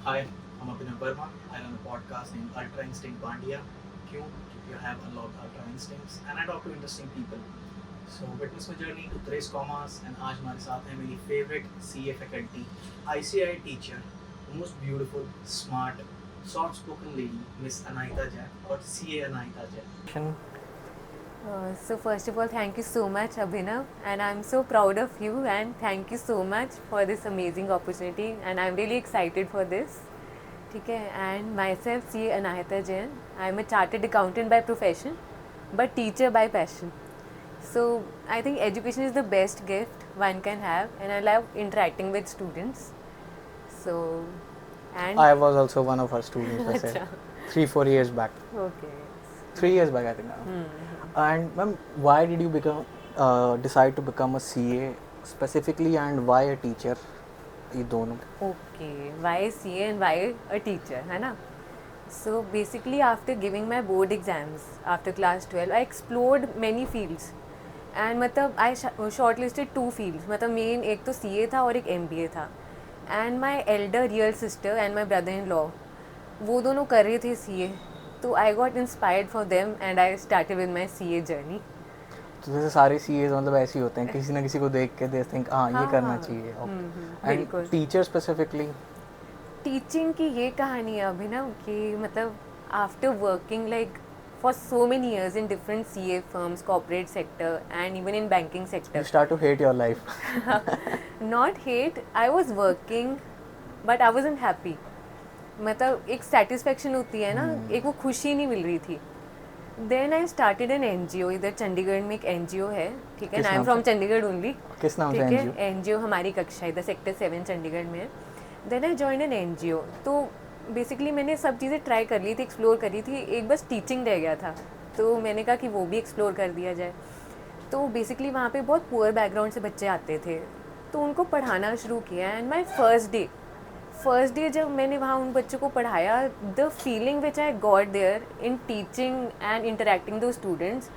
Hi, I'm Abhinav Verma. I run a podcast named Ultra Instinct Bandia. क्यों? क्योंकि I have unlocked ultra instincts and I talk to interesting people. So witness my journey to Tres Commas and आज हमारे साथ है मेरी favorite CA faculty, ICI teacher, the most beautiful, smart, soft-spoken lady, Miss Anahita Jain or CA Anahita Jain. So first of all, thank you so much, Abhinav, and I'm so proud of you. And thank you so much for this amazing opportunity. And I'm really excited for this. Okay, and myself, C. Anahita Jain. I'm a chartered accountant by profession, but teacher by passion. So I think education is the best gift one can have, and I love interacting with students. So, and I was also one of her students, वैसे अच्छा 3-4 years back. okay. 3 years back, I think. And ma'am, why did you decide to become a CA specifically, and why a teacher? ये दोनों. Okay, why CA and why a teacher, है ना? So basically, after giving my board exams after class 12, I explored many fields. And मतलब I shortlisted 2 fields. मतलब main एक तो CA था और एक MBA था. And my elder real sister and my brother-in-law, वो दोनों कर रहे थे CA. तो I got inspired for them and I started with my CA journey. तो जैसे सारे CAs मतलब ऐसे ही होते हैं, किसी ना किसी को देख के दे थिंक हाँ ये करना चाहिए. एंड बिल्कुल. Teacher specifically. टीचिंग की ये कहानी है अभिनव कि मतलब after working like for so many years in different CA firms, corporate sector, and even in banking sector. You start to hate your life. Not hate, I was working, but I wasn't happy. मतलब एक satisfaction होती है ना, एक वो खुशी नहीं मिल रही थी. Then I started an NGO. इधर चंडीगढ़ में एक NGO है, ठीक है. किस I am नाम from से? चंडीगढ़ only. किस नाम से ठीक है. NGO? NGO हमारी कक्षा इधर सेक्टर 7 चंडीगढ़ में है. Then I joined an NGO. तो बेसिकली मैंने सब चीज़ें ट्राई कर ली थी, एक्सप्लोर करी थी. एक बस टीचिंग रह गया था, तो मैंने कहा कि वो भी एक्सप्लोर कर दिया जाए. तो बेसिकली वहाँ पे बहुत पुअर बैकग्राउंड से बच्चे आते थे, तो उनको पढ़ाना शुरू किया. एंड माई फर्स्ट डे जब मैंने वहाँ उन बच्चों को पढ़ाया, the feeling which I got there in teaching and interacting to students,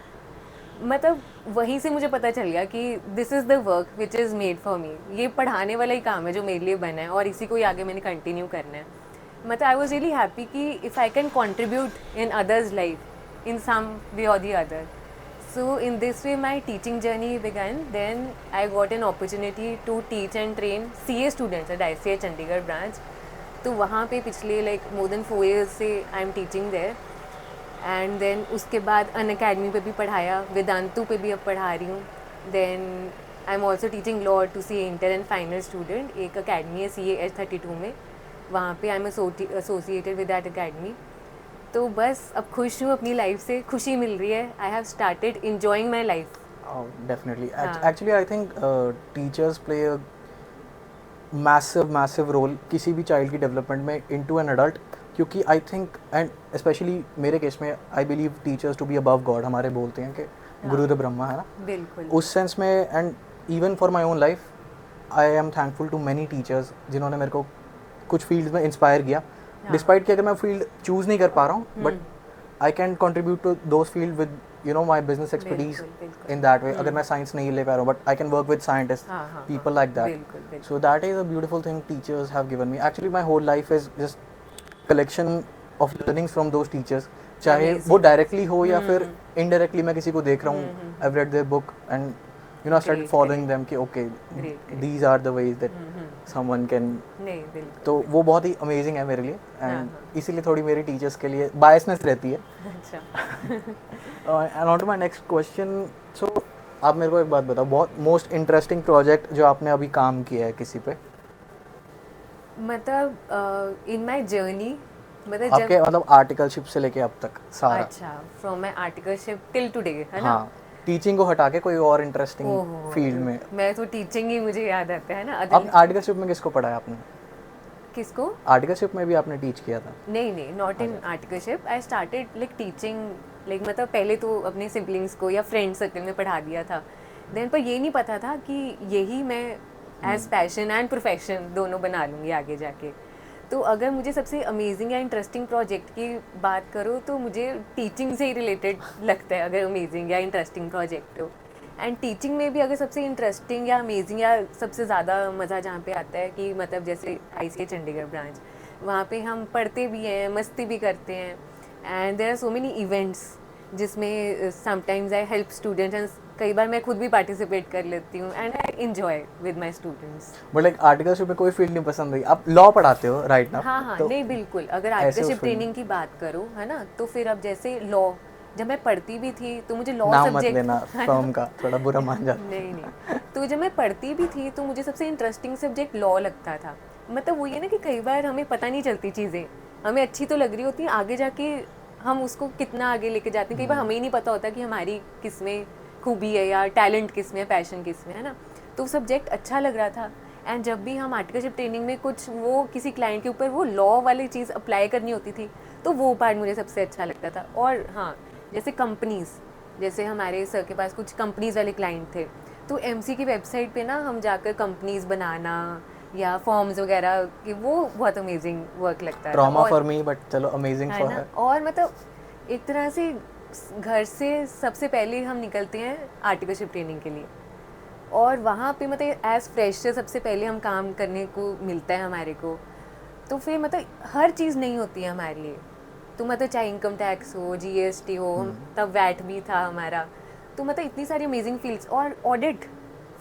मतलब वहीं से मुझे पता चल गया कि this is the work which is made for me. ये पढ़ाने वाला ही काम है जो मेरे लिए बना है और इसी को ही आगे मैंने कंटिन्यू करना है. मतलब आई वॉज रियली हैप्पी कि if I can contribute in others life in some way or the other. So in this way my teaching journey began. Then I got an opportunity to teach and train CA students at ICI Chandigarh branch. तो वहाँ पे पिछले like more than 4 years से I am teaching there. And then उसके बाद अन academy पे भी पढ़ाया, वेदांतु पे भी अब पढ़ा रही हूँ. Then I am also teaching law to CA inter and final student. एक अकेडमी है CA H32 में, वहाँ पे I am associated with that academy. तो बस अब खुश हूँ अपनी लाइफ से, खुशी मिल रही है. I have started enjoying my life. Definitely. Actually, I think teachers play a massive role किसी भी child की development में into an adult, क्योंकि I think and especially मेरे केस में I believe teachers to be above God. हमारे बोलते हैं कि गुरुदेव ब्रह्मा है ना. बिल्कुल. उस सेंस में and even for my own life I am thankful to many teachers जिन्होंने मेरे को कुछ फील्ड्स में इंस्पायर किया. डिस्पाइट कि अगर मैं फील्ड चूज़ नहीं कर पा रहा हूँ, but I can contribute to those field with you know my business expertise in that way. अगर मैं साइंस नहीं ले पा रहा हूँ, but I can work with scientist people like that. So that is a beautiful thing teachers have given me. Actually my whole life is just collection of learnings from those teachers, चाहे वो directly हो या फिर indirectly मैं किसी को देख रहा हूँ. I have read their book and you know I started following them कि okay these are the ways that someone can. तो वो बहुत ही अमेजिंग है मेरे लिए एंड इसीलिए थोड़ी मेरी टीचर्स के लिए बायसनेस रहती है. And on to my next question. So आप मेरे को एक बात बताओ, बहुत मोस्ट इंटरेस्टिंग प्रोजेक्ट जो आपने अभी काम किया है किसी पे. मतलब इन माय जर्नी, मतलब आपके मतलब आर्टिकलशिप से लेके अब तक सारा. अच्छा, from my articleship till today, है ना. हाँ, टीचिंग को हटा के कोई और इंटरेस्टिंग फील्ड में. मैं तो टीचिंग ही मुझे याद आता है ना. अब आर्टिकलशिप में किसको पढ़ाया आपने? किसको? आर्टिकलशिप में भी आपने टीच किया था? नहीं, not in articleship. I started like teaching like मतलब पहले तो अपने सिबलिंग्स को या फ्रेंड सर्कल में पढ़ा दिया था. देन पर ये नहीं पता था कि यही मैं एज पैशन एंड प्रोफेशन दोनों बना लूँगी आगे जाके. तो अगर मुझे सबसे अमेजिंग या इंटरेस्टिंग प्रोजेक्ट की बात करो तो मुझे टीचिंग से ही रिलेटेड लगता है अगर अमेजिंग या इंटरेस्टिंग प्रोजेक्ट हो. एंड टीचिंग में भी अगर सबसे इंटरेस्टिंग या अमेजिंग या सबसे ज़्यादा मज़ा जहाँ पे आता है कि मतलब जैसे ICI चंडीगढ़ ब्रांच, वहाँ पे हम पढ़ते भी हैं, मस्ती भी करते हैं, and there are so many events जिसमें sometimes I help students and कई बार मैं खुद भी पार्टिसिपेट कर लेती हूँ and I enjoy with my students. But like articleship में कोई फील्ड नहीं पसंद रही, आप लॉ पढ़ाते हो राइट नाउ? हाँ हाँ, तो नहीं बिल्कुल, अगर ऐसे उस आर्टिकलशिप फील्ड ट्रेनिंग की बात करो है ना, तो फिर अब जैसे लॉ, जब मैं पढ़ती भी थी तो मुझे लॉ नाम मत सब्जेक्ट लेना फर्म का, थोड़ा बुरा मान जाता। नहीं नहीं, तो जब मैं पढ़ती भी थी तो मुझे सबसे इंटरेस्टिंग सब्जेक्ट लॉ लगता था। मतलब वो ये ना कि कई बार हमें पता नहीं चलती चीज़ें, हमें अच्छी तो लग रही होती हैं, आगे जाके हम उसको कितना आगे लेके जाते हैं कई बार हमें ही नहीं पता होता कि हमारी किस में खूबी है या टैलेंट किस में है, पैशन किस में है ना। तो सब्जेक्ट अच्छा लग रहा था, एंड जब भी हम आर्टिकलशिप ट्रेनिंग में कुछ वो किसी क्लाइंट के ऊपर वो लॉ वाली चीज़ अप्लाई करनी होती थी तो वो पार्ट मुझे सबसे अच्छा लगता था। और हाँ, जैसे कंपनीज़, जैसे हमारे सर के पास कुछ कंपनीज़ वाले क्लाइंट थे, तो एमसी की वेबसाइट पे ना हम जाकर कंपनीज़ बनाना या फॉर्म्स वगैरह कि वो बहुत अमेजिंग वर्क लगता है। ट्रॉमा फॉर मी बट चलो अमेजिंग है फॉर ना, हर। और मतलब एक तरह से घर से सबसे पहले हम निकलते हैं आर्टिकलशिप ट्रेनिंग के लिए, और वहाँ पे मतलब एज फ्रेशर सबसे पहले हम काम करने को मिलता है हमारे को, तो फिर मतलब हर चीज़ नहीं होती है हमारे लिए, तो मतलब चाहे इनकम टैक्स हो, जीएसटी हो, हम तब वैट भी था हमारा, तो मतलब इतनी सारी अमेजिंग फील्ड्स। और ऑडिट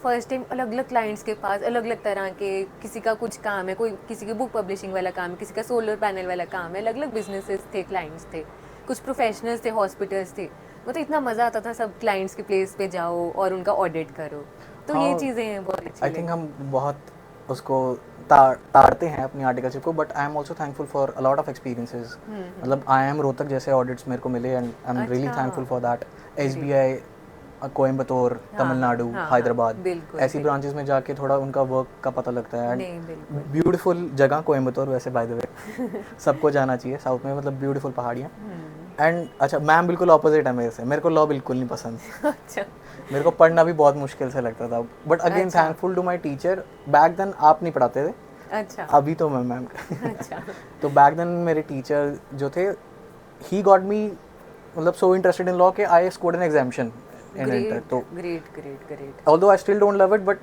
फर्स्ट टाइम अलग अलग क्लाइंट्स के पास अलग अलग तरह के, किसी का कुछ काम है, कोई किसी के बुक पब्लिशिंग वाला काम है, किसी का सोलर पैनल वाला काम है, अलग अलग बिजनेसेस थे, क्लाइंट्स थे, कुछ प्रोफेशनल्स थे, हॉस्पिटल्स थे, मतलब इतना मज़ा आता था सब क्लाइंट्स के प्लेस पे जाओ और उनका ऑडिट करो, तो ये हाँ, चीज़ें बहुत अच्छी आई थिंक लगी। हम बहुत उसको ताड़ते हैं अपनी आर्टिकलशिप को, but I am also thankful for a lot of experiences. मतलब आई एम रोहतक जैसे ऑडिट्स मेरे को मिले एंड आई एम रियली अच्छा, thankful for that. Great. SBI Coimbatore, हाँ, तमिलनाडु, हाँ, हैदराबाद, बिल्कुल, ऐसी बिल्कुल। ब्रांचेस में जाके थोड़ा उनका वर्क का पता लगता है। नहीं, बिल्कुल। ब्यूटीफुल जगह कोयम्बतूर वैसे बाय द वे सबको जाना चाहिए साउथ में, मतलब ब्यूटीफुल पहाड़ियाँ। एंड अच्छा, मैम बिल्कुल ऑपोजिट है मेरे से, मेरे को लॉ बिल्कुल नहीं पसंद। अच्छा, मेरे को पढ़ना भी बहुत मुश्किल से लगता था, बट अगेन अच्छा। Thankful to my teacher. Back then आप नहीं पढ़ाते थे, अच्छा, अभी तो मैं मैम अच्छा, तो बैक देन मेरे टीचर जो थे, ही गॉट मी मतलब सो इंटरेस्टेड इन लॉ के I scored an examination in inter. Great, तो great, great, great. Although I still don't love it, but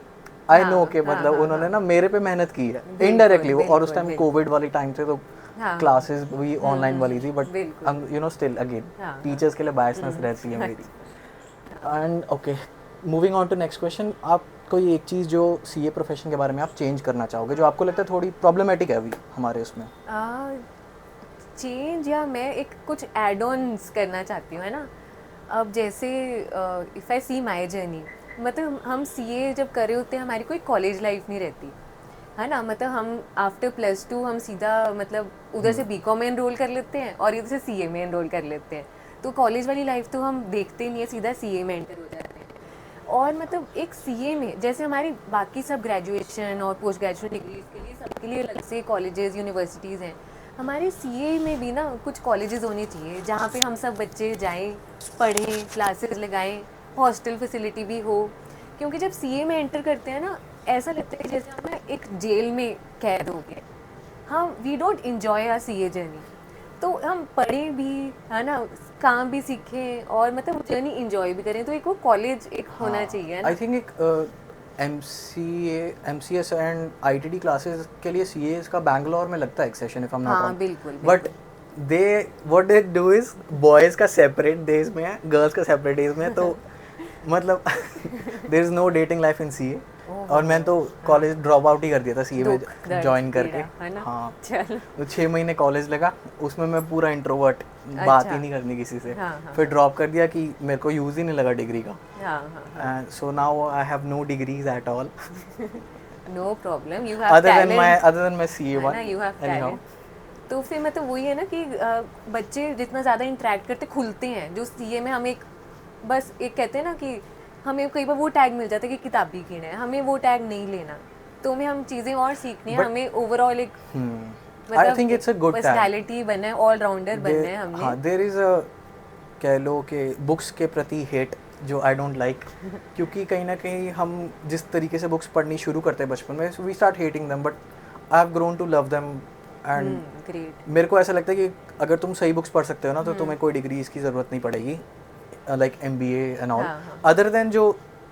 I know हाँ, कि हाँ, मतलब हाँ, उन्होंने हाँ। ना मेरे पे मेहनत की है बिल्कुल, इनडायरेक्टली वो, और उस बिल्कुल, टाइम बिल्कुल। कोविड वाली टाइम थे तो हाँ, क्लासेस भी ऑनलाइन वाली थी, बट बिल्कुल। यू नो स्टिल अगेन हाँ, हाँ। टीचर्स के लिए बायसनेस रहती है मेरी। And okay, moving on to next question, आप कोई एक चीज़ जो सीए प्रोफेशन के बारे में आप चेंज करना चाहोगे, जो आपको लगता है थोड़ी प्रॉब्लमेटिक है अभी हमारे उसमें? चेंज या मैं एक कुछ एड ऑन्स करना चाहती हूँ, है ना। अब जैसे if I C my journey, मतलब हम सीए जब कर रहे होते हैं हमारी कोई कॉलेज लाइफ नहीं रहती, है ना। मतलब हम आफ्टर +2 हम सीधा मतलब उधर से बीकॉम में एनरोल कर लेते हैं और इधर से सीए में एनरोल कर लेते हैं, तो कॉलेज वाली लाइफ तो हम देखते नहीं है, सीधा सीए में एंटर हो जाते हैं। और मतलब एक सीए में जैसे हमारी बाकी सब ग्रेजुएशन और पोस्ट ग्रेजुएशन डिग्रीज के लिए सबके लिए अलग से कॉलेजेस यूनिवर्सिटीज़ हैं, हमारे सीए में भी ना कुछ कॉलेजेस होने चाहिए जहाँ पे हम सब बच्चे जाएं, पढ़ें, क्लासेस लगाएं, हॉस्टल फैसिलिटी भी हो, क्योंकि जब सीए में एंटर करते हैं ना ऐसा लगता है जैसे हम ना एक जेल में कैद हो गए। हम we don't enjoy our CA journey, तो हम पढ़ें भी, है ना, काम भी सीखें और मतलब जर्नी इंजॉय भी करें, तो एक वो कॉलेज एक होना चाहिए, है ना। आई थिंक एक MCS एंड ITT क्लासेस के लिए CA का बैंगलोर में लगता है एक session, if I am not हाँ, रॉन्ग। बिल्कुल, but they what they do is boys का सेपरेट डेज में है, गर्ल्स का सेपरेट डेज में है, तो मतलब there is no dating life in CA। और मैंने तो कॉलेज ड्रॉप आउट ही कर दिया था CA में दुख, दर्द, ज्वाइन करके। पीड़ा, है ना। हाँ, चलो, तो 6 महीने कॉलेज लगा, उसमें मैं पूरा इंट्रोवर्ट, बात ही नहीं करनी किसी से। हाँ, हाँ, फिर ड्रॉप कर दिया कि मेरे को यूज़ ही नहीं लगा डिग्री का। हाँ, हाँ, And so now I have no degrees at all no problem, you have other than my CA है one ना, यू हैव anyhow। टैलेंट। तो फिर मतलब वही है ना कि बच्चे जितना ज़्यादा इंटरेक्ट करते खुलते हैं, जो सीए में हम एक बस एक कहते हैं ना कि हमें कई बार वो टैग मिल जाता है कि किताबी कीड़ा है, हमें वो टैग नहीं लेना, तो हमें हम चीज़ें और सीखनी है, But- हमें ओवरऑल एक I think it's a good tag। Personality बनना है, ऑलराउंडर बनना है हमने। हाँ, there is a कह लो कि बुक्स के प्रति हेट जो आई डोंट लाइक, क्योंकि कहीं ना कहीं हम जिस तरीके से बुक्स पढ़नी शुरू करते हैं बचपन में, we start hating them, but I have grown to love them. And great. मेरे को ऐसा लगता है कि अगर तुम सही बुक्स पढ़ सकते हो ना, तो तुम्हें कोई डिग्री इसकी ज़रूरत नहीं पड़ेगी, like MBA and all, other than जो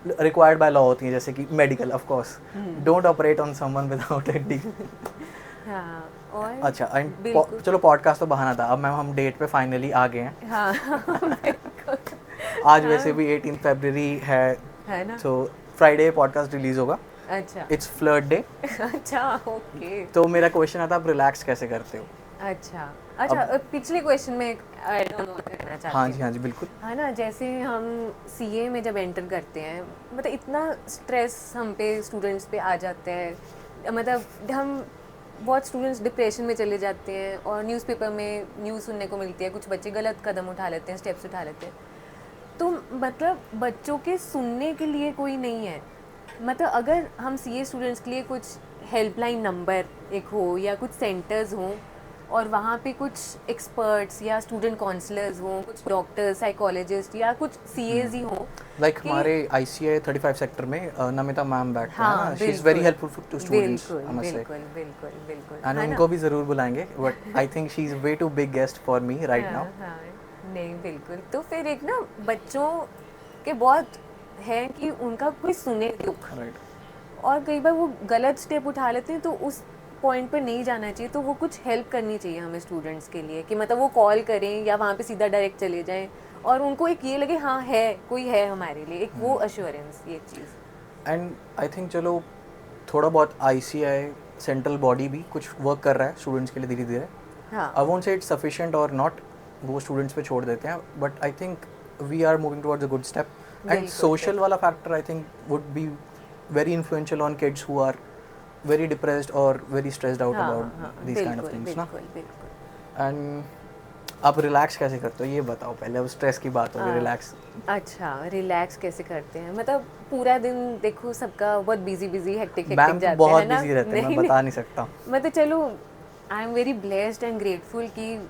रिक्वायर्ड बाय लॉ होती हैं, जैसे कि medical, of course don't operate on someone without a degree. हाँ, और अच्छा and बिल्कुल। चलो पॉडकास्ट तो बहाना था, अब मैम हम डेट पे फाइनली आ गए हैं। हाँ बिल्कुल। आज हाँ, वैसे भी 18 फरवरी है ना। है, तो फ्राइडे पॉडकास्ट रिलीज होगा। अच्छा इट्स फ्लर्ट डे। अच्छा ओके। तो मेरा क्वेश्चन आता, आप रिलैक्स कैसे करते हो? अच्छा अच्छा, पिछले क्वेश्चन में ऐड ऑन करना चाहती हाँ हूँ। जी हाँ जी बिल्कुल। है ना, जैसे हम सीए में जब एंटर करते हैं, मतलब इतना स्ट्रेस हम पे स्टूडेंट्स पे आ जाता है, मतलब हम बहुत स्टूडेंट्स डिप्रेशन में चले जाते हैं और न्यूज़पेपर में न्यूज़ सुनने को मिलती है, कुछ बच्चे गलत कदम उठा लेते हैं, स्टेप्स उठा लेते हैं। तो मतलब बच्चों के सुनने के लिए कोई नहीं है। मतलब अगर हम सीए स्टूडेंट्स के लिए कुछ हेल्पलाइन नंबर एक हो या कुछ सेंटर्स हों और वहाँ पे कुछ एक्सपर्ट्स या स्टूडेंट काउंसलर्स हों, कुछ डॉक्टर साइकोलॉजिस्ट या कुछ सीएज ही हों लाइक कि- हमारे ICI 35 सेक्टर में नमिता मैम बैठते हैं हाँ ना, शी इज़ वेरी बिल्कुल हेल्पफुल टू स्टूडेंट्स, बिल्कुल आई मस्ट से। बिल्कुल बिल्कुल बिल्कुल, एंड है ना? उनको भी ज़रूर बुलाएंगे, but I think she is way too big guest for me right now. हाँ, नहीं बिल्कुल। तो फिर एक ना बच्चों के बहुत है कि उनका कोई सुने दुख, राइट। और कई बार वो गलत स्टेप उठा लेते हैं, तो उस पॉइंट पर नहीं जाना चाहिए। तो वो कुछ हेल्प करनी चाहिए हमें स्टूडेंट्स के लिए, कि मतलब वो कॉल करें या वहाँ पे सीधा डायरेक्ट चले जाएं और उनको एक ये लगे हाँ है कोई है हमारे लिए, एक वो अश्योरेंस, ये चीज़। एंड आई थिंक चलो थोड़ा बहुत ICI सेंट्रल बॉडी भी कुछ वर्क कर रहा है स्टूडेंट्स के लिए धीरे धीरे। हाँ I won't say it's sufficient और नॉट, वो स्टूडेंट्स पे छोड़ देते हैं, but I think we are moving towards a good step. And बिल्कुल, सोशल वाला factor I think would be very influential on kids who are very depressed or very stressed out हाँ about हाँ these kind of बिल्कुल things ना। बिल्कुल बिल्कुल। And आप relax कैसे करते हो ये बताओ पहले, अब स्ट्रेस की बात हो गई, हाँ। रिलैक्स। अच्छा, रिलैक्स कैसे करते हैं? मतलब पूरा दिन देखो सबका बहुत बिजी हेक्टिक मैम तो जाता बहुत है ना। बिजी रहते हैं, मैं बता नहीं सकता। मतलब चलो, आई am very blessed and grateful कि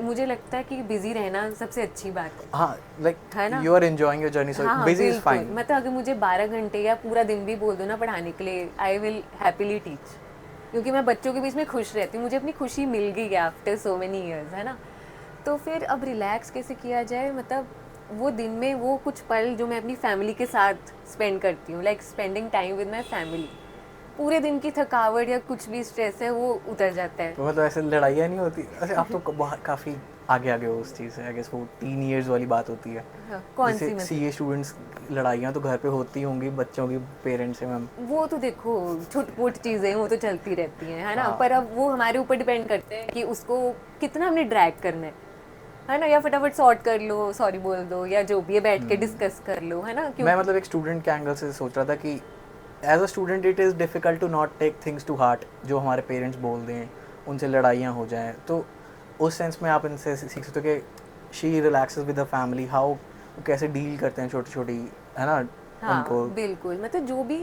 मुझे लगता है कि बिजी रहना सबसे अच्छी बात है। हाँ लाइक है ना? You are enjoying your journey, so हाँ बिजी इज बिल्कुल। फाइन। मतलब अगर मुझे 12 घंटे या पूरा दिन भी बोल दो ना पढ़ाने के लिए, आई विल हैप्पीली टीच, क्योंकि मैं बच्चों के बीच में खुश रहती हूँ, मुझे अपनी खुशी मिल गई है आफ्टर सो मेनी ईयर्स, है ना। तो फिर अब रिलैक्स कैसे किया जाए? मतलब वो दिन में वो कुछ पल जो मैं अपनी फैमिली के साथ स्पेंड करती हूँ, like spending time with my family, पूरे दिन की थकावट या कुछ भी स्ट्रेस है वो उतर जाता है। तो मतलब ऐसे लड़ाइयाँ नहीं होती? अच्छा आप तो बहुत काफ़ी आगे आगे हो उस चीज़ से, आई गेस वो टीन ईयर्स वाली बात होती है। हाँ, कौन सी जैसे मतलब? सीए स्टूडेंट्स लड़ाइयाँ तो घर पे होती होंगी बच्चों की पेरेंट्स से मैम। वो तो देखो छुट-पुट चीज़ें वो तो चलती रहती हैं, है ना। हाँ। पर अब वो हमारे ऊपर डिपेंड करते हैं कि उसको कितना हमने ड्रैग करना है ना, या फटाफट सॉर्ट कर लो, सॉरी बोल दो, या जो भी है बैठ के डिस्कस कर लो, है ना। मैं मतलब एक स्टूडेंट के एंगल से सोच रहा था कि as a student it is difficult to not take things to heart, जो हमारे पेरेंट्स बोल दें उनसे लड़ाइयाँ हो जाएं, तो उस सेंस में आप इनसे सीख सकते हो कि she relaxes with the family, how कैसे डील करते हैं छोटी छोटी, है ना, हाँ उनको। बिल्कुल। मतलब जो भी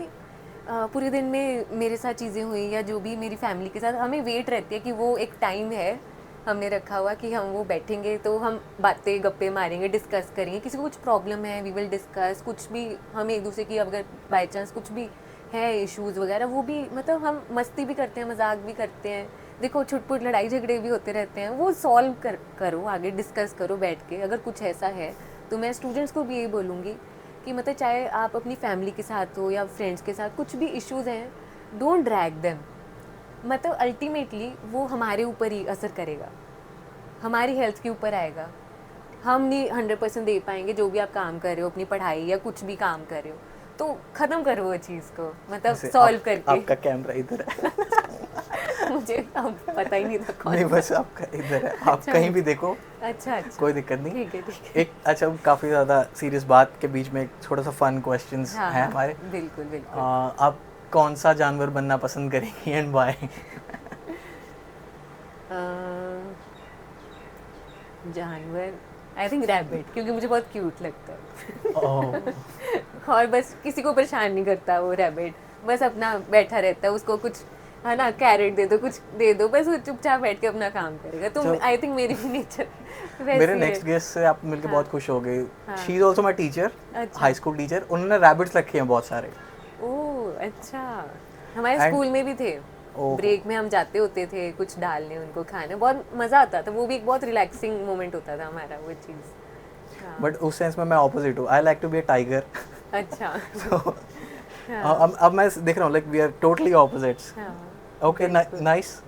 पूरे दिन में मेरे साथ चीज़ें हुई या जो भी मेरी फैमिली के साथ, हमें वेट रहती है कि वो एक टाइम है हमने रखा हुआ कि हम वो बैठेंगे तो हम बातें गप्पे मारेंगे, डिस्कस करेंगे, किसी को कुछ प्रॉब्लम है वी विल डिस्कस, कुछ भी हम एक दूसरे की अगर बाई चांस कुछ भी है इश्यूज़ वगैरह, वो भी मतलब हम मस्ती भी करते हैं, मजाक भी करते हैं। देखो छुटपुट लड़ाई झगड़े भी होते रहते हैं, वो सॉल्व करो, आगे डिस्कस करो बैठ के, अगर कुछ ऐसा है। तो मैं स्टूडेंट्स को भी यही बोलूँगी कि मतलब चाहे आप अपनी फैमिली के साथ हो या फ्रेंड्स के साथ, कुछ भी इश्यूज़ हैं, डोंट ड्रैग देम। मतलब अल्टीमेटली वो हमारे ऊपर ही असर करेगा, हमारी हेल्थ के ऊपर आएगा। हम नहीं 100% दे पाएंगे जो भी आप काम कर रहे हो, अपनी पढ़ाई या कुछ भी काम कर रहे हो, तो ख़त्म करो वो चीज़ को, मतलब वैसे सॉल्व करके। आपका कैमरा इधर है। मुझे अब पता ही नहीं था कौन नहीं सा। बस आपका इधर है, आप अच्छा, कहीं भी देखो, अच्छा अच्छा कोई दिक्कत नहीं। ठीक है ठीक है। एक अच्छा काफ़ी ज़्यादा सीरियस बात के बीच में एक छोटा सा फन क्वेश्चंस हाँ हैं हाँ हमारे। बिल्कुल बिल्कुल। आप कौन सा जानवर बनना पसंद करेंगी एंड वाई? जानवर, आई थिंक रैबिट, क्योंकि मुझे बहुत क्यूट लगता है। ओह और बस किसी को परेशान नहीं करता वो रैबिट, बस अपना बैठा रहता है, उसको कुछ है ना कैरेट दे दो, कुछ दे दो, बस वो चुपचाप बैठ के अपना काम करेगा। तो So- आई थिंक मेरी भी नेचर मेरे वैसी नेक्स्ट है। गेस्ट से आप मिलके हाँ। बहुत खुश हो गए। हाँ। She is also my teacher, अच्छा। High school teacher. उन्होंने रैबिट्स रखे हैं बहुत सारे। ओह अच्छा, हमारे And- स्कूल में भी थे। ओह। ब्रेक में हम जाते होते थे कुछ डालने उनको खाने, बहुत मज़ा आता था, वो भी एक बहुत रिलैक्सिंग मोमेंट होता था हमारा वो चीज़। हाँ। बट उस सेंस में मैं ऑपोजिट हूँ, I like to be a tiger. अच्छा तो हाँ। अब मैं देख रहा हूँ like we are totally opposites. हाँ ओके बिल्कुल। Nice.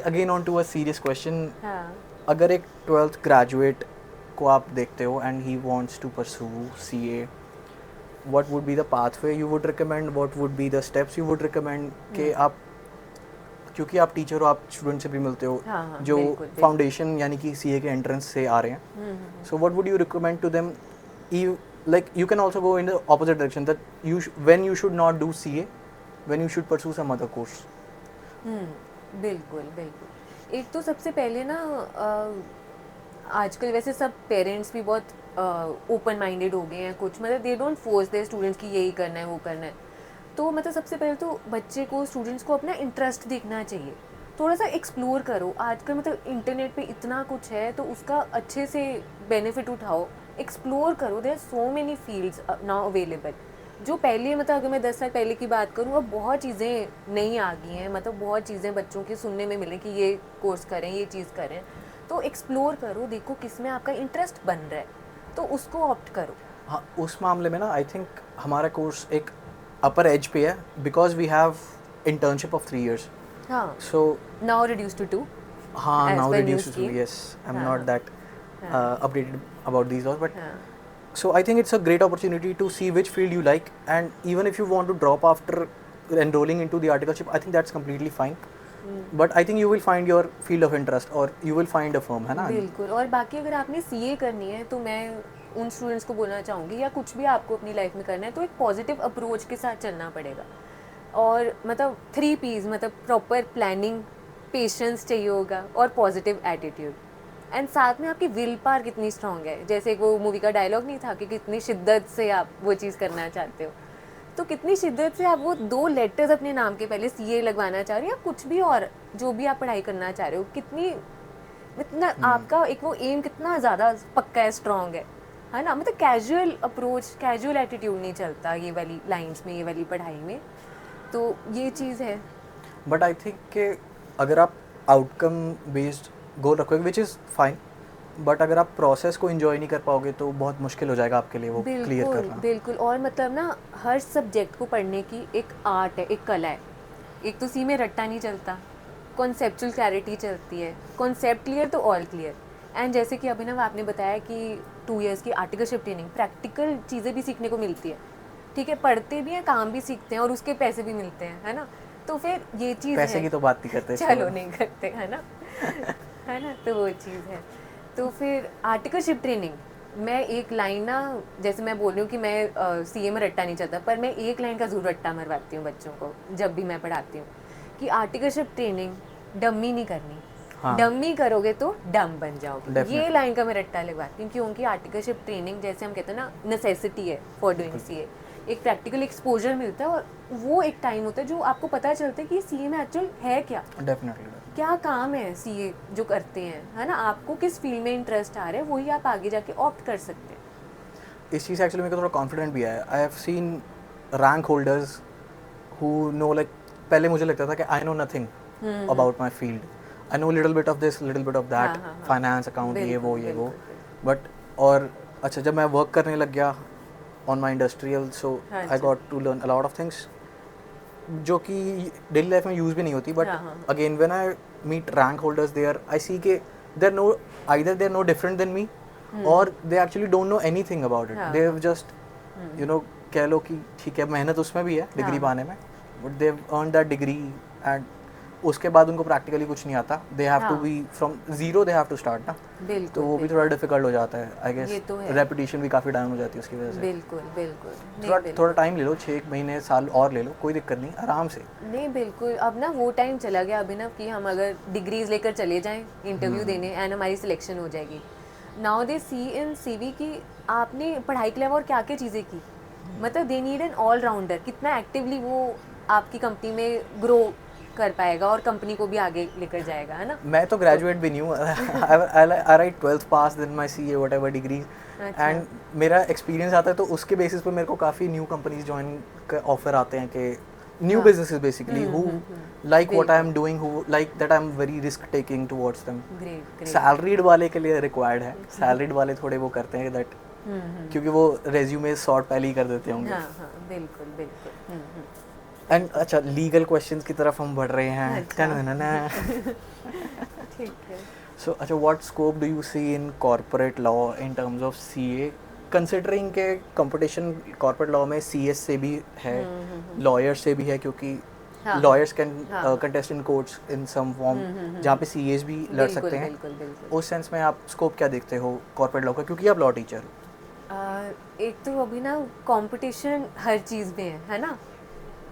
Again on to a serious question, हाँ. अगर एक 12th ग्रेजुएट को आप देखते हो and he wants to pursue CA, what would be the pathway you would recommend, what would be the steps you would recommend कि आप, क्योंकि आप टीचर हो, आप स्टूडेंट से भी मिलते हो हाँ, जो बिल्कुल, फाउंडेशन यानी कि CA के एंट्रेंस से आ रहे हैं, so what would you recommend to them? like you can also go in the opposite direction, that when you should not do CA, when you should pursue some other course. बिल्कुल बिल्कुल. एक तो सबसे पहले ना आजकल वैसे सब पेरेंट्स भी बहुत ओपन माइंडेड हो गए हैं, कुछ मतलब they don't force their students कि यही करना है वो करना है. तो मतलब सबसे पहले तो बच्चे को, स्टूडेंट्स को अपना इंटरेस्ट देखना चाहिए, थोड़ा सा एक्सप्लोर करो. आजकल मतलब इंटरनेट पे इतना कुछ है तो उसका अच्छे से बेनिफिट उठाओ, एक्सप्लोर करो. There are so many fields now available. जो पहले मतलब अगर मैं 10 साल पहले की बात करूँ, अब बहुत चीज़ें नई आ गई हैं, मतलब बहुत चीज़ें बच्चों के सुनने में मिले कि ये कोर्स करें, ये चीज़ करें. तो एक्सप्लोर करो, देखो किस में आपका इंटरेस्ट बन रहा है, तो उसको ऑप्ट करो. हाँ, उस मामले में ना आई थिंक हमारा कोर्स एक अपर एज पे है, because we have internship of 3 years. हाँ, सो नाउ रिड्यूस टू 2. हाँ, as now per reduced new to 2. scheme. Yes, I'm हाँ. not that updated about these laws, but हाँ. so I think it's a great opportunity to see which field you like, and even if you want to drop after enrolling into the articleship, I think that's completely fine. But I think you will find your field of interest, or you will find a firm, है ना? बिल्कुल. और बाकी अगर आपने CA करनी है तो मैं उन स्टूडेंट्स को बोलना चाहूँगी, या कुछ भी आपको अपनी लाइफ में करना है तो एक पॉजिटिव अप्रोच के साथ चलना पड़ेगा. और मतलब 3 P's, मतलब प्रॉपर प्लानिंग, पेशेंस चाहिए होगा और पॉजिटिव एटीट्यूड. एंड साथ में आपकी विल पावर कितनी स्ट्रांग है. जैसे वो मूवी का डायलॉग नहीं था कि कितनी शिद्दत से आप वो चीज़ करना चाहते हो, तो कितनी शिद्दत से आप वो 2 लेटर्स अपने नाम के पहले CA लगवाना चाह रहे हो, या कुछ भी और जो भी आप पढ़ाई करना चाह रहे हो, कितनी इतना आपका एक वो एम कितना ज़्यादा पक्का है, स्ट्रांग है ना. मतलब कैजुअल अप्रोच, कैजुअल एटीट्यूड नहीं चलता ये वाली लाइंस में, ये वाली पढ़ाई में. तो ये चीज़ है. बट आई थिंक कि अगर आप आउटकम बेस्ड गोल रखोगे, विच इज़ फाइन, बट अगर आप प्रोसेस को एंजॉय नहीं कर पाओगे तो बहुत मुश्किल हो जाएगा आपके लिए वो क्लियर करना. बिल्कुल. और मतलब ना हर सब्जेक्ट को पढ़ने की एक आर्ट है, एक कला है. एक तो सी में रट्टा नहीं चलता, कॉन्सेप्चुअल क्लैरिटी चलती है. कॉन्सेप्ट क्लियर तो ऑल क्लियर. एंड जैसे कि अभिनव आपने बताया कि 2 years की आर्टिकलशिप ट्रेनिंग, प्रैक्टिकल चीज़ें भी सीखने को मिलती है. ठीक है, पढ़ते भी हैं, काम भी सीखते हैं और उसके पैसे भी मिलते हैं, है ना. तो फिर ये चीज़ पैसे है. की तो बात नहीं करते, चलो नहीं करते, है ना. है ना. तो वो चीज़ है. तो फिर आर्टिकलशिप ट्रेनिंग, मैं एक लाइन ना, जैसे मैं बोल रही हूँ कि मैं CA में रट्टा नहीं चलता, पर मैं एक लाइन का ज़रूर रट्टा मरवाती हूँ बच्चों को जब भी मैं पढ़ाती हूँ, कि आर्टिकलशिप ट्रेनिंग डम्मी नहीं करनी. हाँ. डम्मी करोगे तो डम बन जाओगे. Definitely. ये लाइन का मैं रट्टा लगवाती हूँ, क्योंकि आर्टिकलशिप ट्रेनिंग जैसे हम कहते हैं ना, नेसेसिटी है फॉर डूइंग CA. एक प्रैक्टिकल एक्सपोजर मिलता है, और वो एक टाइम होता है जो आपको पता चलता है कि CA में एक्चुअल है क्या, डेफिनेटली क्या काम है CA जो करते हैं, है ना. आपको किस फील्ड में इंटरेस्ट आ रहा है, वही आप आगे जाके ऑप्ट कर सकते हैं. इस चीज़ से एक्चुअली मेरे को थोड़ा कॉन्फिडेंट भी है. I have seen rank holders who know, like पहले मुझे लगता था कि I know nothing about my field, I know little bit of this, little bit of that, finance, account, ये वो. बट और अच्छा, जब मैं वर्क करने लग गया on my industrial, so I got to learn a lot of things जो कि डेली लाइफ में यूज़ भी नहीं होती. But again when I meet rank holders there, I see के there no, either they are no different than me, और they actually don't know anything about it. They have just you know, कह लो कि ठीक है मेहनत उसमें भी है डिग्री पाने में, but they have earn that degree, and उसके बाद उनको प्रैक्टिकली कुछ नहीं आता. They have to be from zero, they have to start ना. तो वो भी थोड़ा डिफिकल्ट हो जाता है. आई गेस रेपुटेशन भी काफ़ी डाउन हो जाती है उसकी वजह से. बिल्कुल. थोड़ा टाइम ले लो, 6 महीने साल और ले लो, कोई दिक्कत नहीं, आराम से. नहीं बिल्कुल. अब ना वो टाइम चला गया अभिनव कि हम अगर डिग्रीज लेकर चले जाएं इंटरव्यू देने एंड हमारी सिलेक्शन हो जाएगी. Now they C in CV कि आपने पढ़ाई के अलावा और क्या क्या चीज़ें की. मतलब दे नीड एन ऑलराउंडर. कितना एक्टिवली वो आपकी कंपनी में ग्रो कर पाएगा और कंपनी को भी आगे लेकर जाएगा, है ना. मैं तो ग्रेजुएट भी नहीं हूँ. I write 12th pass, then my CA whatever degree, and मेरा एक्सपीरियंस आता है तो उसके बेसिस पे मेरे को काफ़ी न्यू कंपनीज ज्वाइन का ऑफर आते हैं, कि new businesses basically who like what I am doing, who like that I am very risk taking towards them. Salaried वाले के लिए रिक्वायर्ड है. सैलरीड वाले थोड़े वो करते हैं दैट, क्योंकि वो रेज्यूमे सॉर्ट पहले ही कर देते होंगे. बिल्कुल. एंड अच्छा, लीगल क्वेश्चंस की तरफ हम बढ़ रहे हैं. अच्छा. ठीक है. So, अच्छा, what scope do you see in corporate law in terms of CA? Considering के competition corporate law में CS से भी है, lawyers से भी है, क्योंकि हाँ. lawyers can हाँ. contest in courts in some form, जहाँ पे CAs भी लड़ बिल्कुल, सकते हैं. बिल्कुल, बिल्कुल. उस सेंस में आप स्कोप क्या देखते हो corporate law का, क्योंकि आप लॉ टीचर हो? एक तो अभी ना कंपटीशन हर चीज़ में है ना,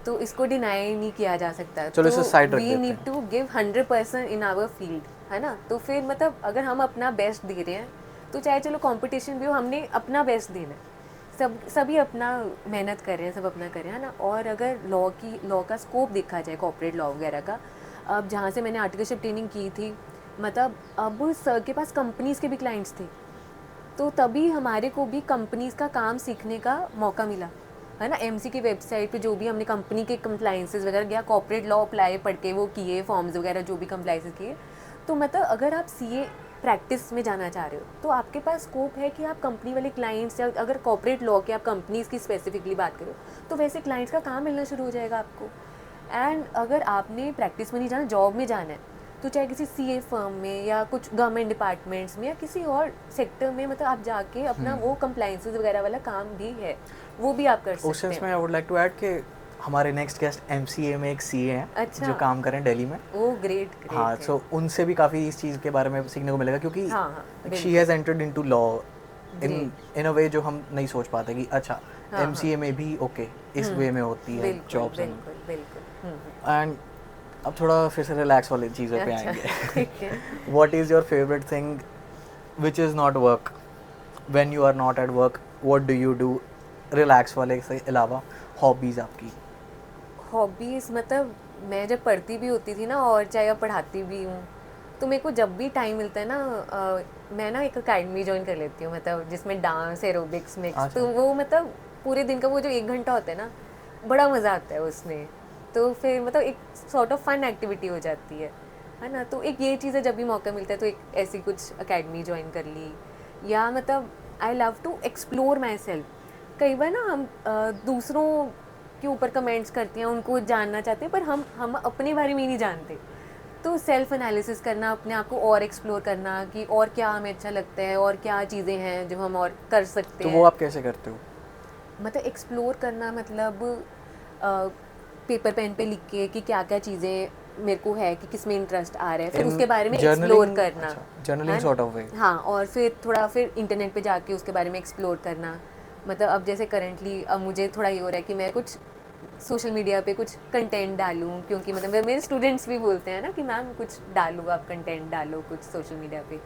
तो इसको डिनाई नहीं किया जा सकता. चलो इसे साइड रख वी देते नीड हैं. To give 100% in our field, है ना. तो फिर मतलब अगर हम अपना बेस्ट दे रहे हैं तो चाहे चलो कंपटीशन भी हो, हमने अपना बेस्ट देना है. सभी अपना मेहनत कर रहे हैं, सब अपना कर रहे हैं, है ना. और अगर लॉ का स्कोप देखा जाए कॉर्पोरेट लॉ वगैरह का, अब जहाँ से मैंने आर्टिकलशिप ट्रेनिंग की थी, मतलब अब सर के पास कंपनीज़ के भी क्लाइंट्स थे, तो तभी हमारे को भी कंपनीज़ का काम सीखने का मौका मिला, है ना. एमसी की वेबसाइट पे जो भी हमने कंपनी के कंप्लाइंसेस वगैरह गया, कॉर्पोरेट लॉ अप्लाई पढ़ के वो किए, फॉर्म्स वगैरह जो भी कंप्लाइंसेस किए. तो मतलब अगर आप सीए प्रैक्टिस में जाना चाह रहे हो तो आपके पास स्कोप है कि आप कंपनी वाले क्लाइंट्स, या अगर कॉर्पोरेट लॉ के आप कंपनीज़ की स्पेसिफिकली बात करो तो वैसे क्लाइंट्स का काम मिलना शुरू हो जाएगा आपको. एंड अगर आपने प्रैक्टिस में नहीं जाना, जॉब में जाना है, तो चाहे किसी सीए फर्म में या कुछ गवर्नमेंट डिपार्टमेंट्स में या किसी और सेक्टर में, मतलब आप जाके अपना वो कंप्लाइंसेस वगैरह वाला काम भी है, वो भी आप कर सकते हैं. उस सेंस में I would like to add कि हमारे नेक्स्ट गेस्ट एमसीए में एक सीए हैं. अच्छा. जो काम करें दिल्ली में. ओ ग्रेट. हाँ, सो उनसे भी काफ़ी इस चीज़ के बारे में सीखने को मिलेगा, क्योंकि हाँ, she has entered into law in a way जो हम नहीं सोच पाते कि अच्छा एमसीए में भी ओके इस वे में होती है जॉब्स. बिल्कुल बिल्कुल. एंड अब थोड़ा फिर से रिलैक्स वाली चीज़ों पे अच्छा, आएंगे. ठीक है. What is your favourite thing which is not work when you are not at work? What do you do relax वाले से अलावा? हॉबीज़ आपकी? हॉबीज़ मतलब मैं जब पढ़ती भी होती थी ना, और चाहे अब पढ़ाती भी हूँ, तो मेरे को जब भी टाइम मिलता है ना, मैं ना एक अकेडमी ज्वाइन कर लेती हूँ, मतलब जिसमें डांस, एरोबिक्स मिक्स. तो वो मतलब पूरे दिन का वो जो 1 घंटा होता है ना, बड़ा मज़ा आता है उसमें. तो फिर मतलब एक सॉर्ट ऑफ फन एक्टिविटी हो जाती है ना. तो एक ये चीज़ है, जब भी मौका मिलता है तो एक ऐसी कुछ अकेडमी ज्वाइन कर ली. या मतलब I love to explore myself. कई बार ना हम दूसरों के ऊपर कमेंट्स करते हैं, उनको जानना चाहते हैं, पर हम अपने बारे में ही नहीं जानते. तो सेल्फ एनालिसिस करना, अपने आप को और एक्सप्लोर करना कि और क्या हमें अच्छा लगता है और क्या चीज़ें हैं जो हम और कर सकते हैं. तो वो आप कैसे करते हो? मतलब एक्सप्लोर करना मतलब पेपर पेन पे लिख के कि क्या क्या चीज़ें मेरे को है कि किस में इंटरेस्ट आ रहा है, फिर उसके बारे में एक्सप्लोर करना. जर्नलिंग सॉर्ट ऑफ वे. हाँ, और फिर थोड़ा फिर इंटरनेट पे जाके उसके बारे में एक्सप्लोर करना. मतलब अब जैसे करंटली अब मुझे थोड़ा ये हो रहा है कि मैं कुछ सोशल मीडिया पे कुछ कंटेंट डालूं, क्योंकि मतलब मेरे स्टूडेंट्स भी बोलते हैं ना कि मैम कुछ डालो, आप कंटेंट डालो कुछ सोशल मीडिया पे.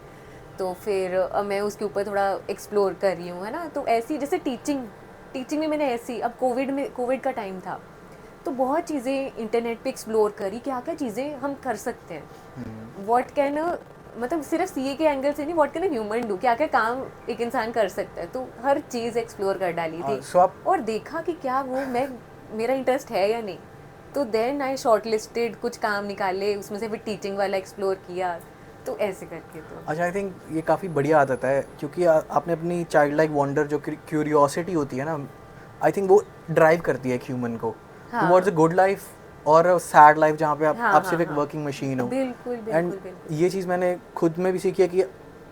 तो फिर मैं उसके ऊपर थोड़ा एक्सप्लोर कर रही हूँ, है ना. तो ऐसी जैसे टीचिंग में मैंने ऐसी, अब कोविड का टाइम था, तो बहुत चीज़ें इंटरनेट पे एक्सप्लोर करी, क्या क्या चीज़ें हम कर सकते हैं. व्हाट कैन, मतलब सिर्फ सीए के एंगल से नहीं, what can a human do, क्या क्या काम एक इंसान कर सकता है. तो हर चीज़ एक्सप्लोर कर डाली थी. और देखा कि क्या वो मेरा इंटरेस्ट है या नहीं. तो देन आई शॉर्ट लिस्टेड कुछ काम निकाले, उसमें से फिर टीचिंग वाला एक्सप्लोर किया. तो ऐसे करके. तो अच्छा, आई थिंक ये काफ़ी बढ़िया आदत है, क्योंकि आपने अपनी चाइल्ड लाइक वंडर जो क्यूरियोसिटी होती है ना, आई थिंक वो ड्राइव करती है एक ह्यूमन को टुवर्ड्स अ गुड लाइफ और सैड लाइफ, जहाँ पे आप सिर्फ एक वर्किंग मशीन हो. एंड ये चीज़ मैंने खुद में भी सीखी है कि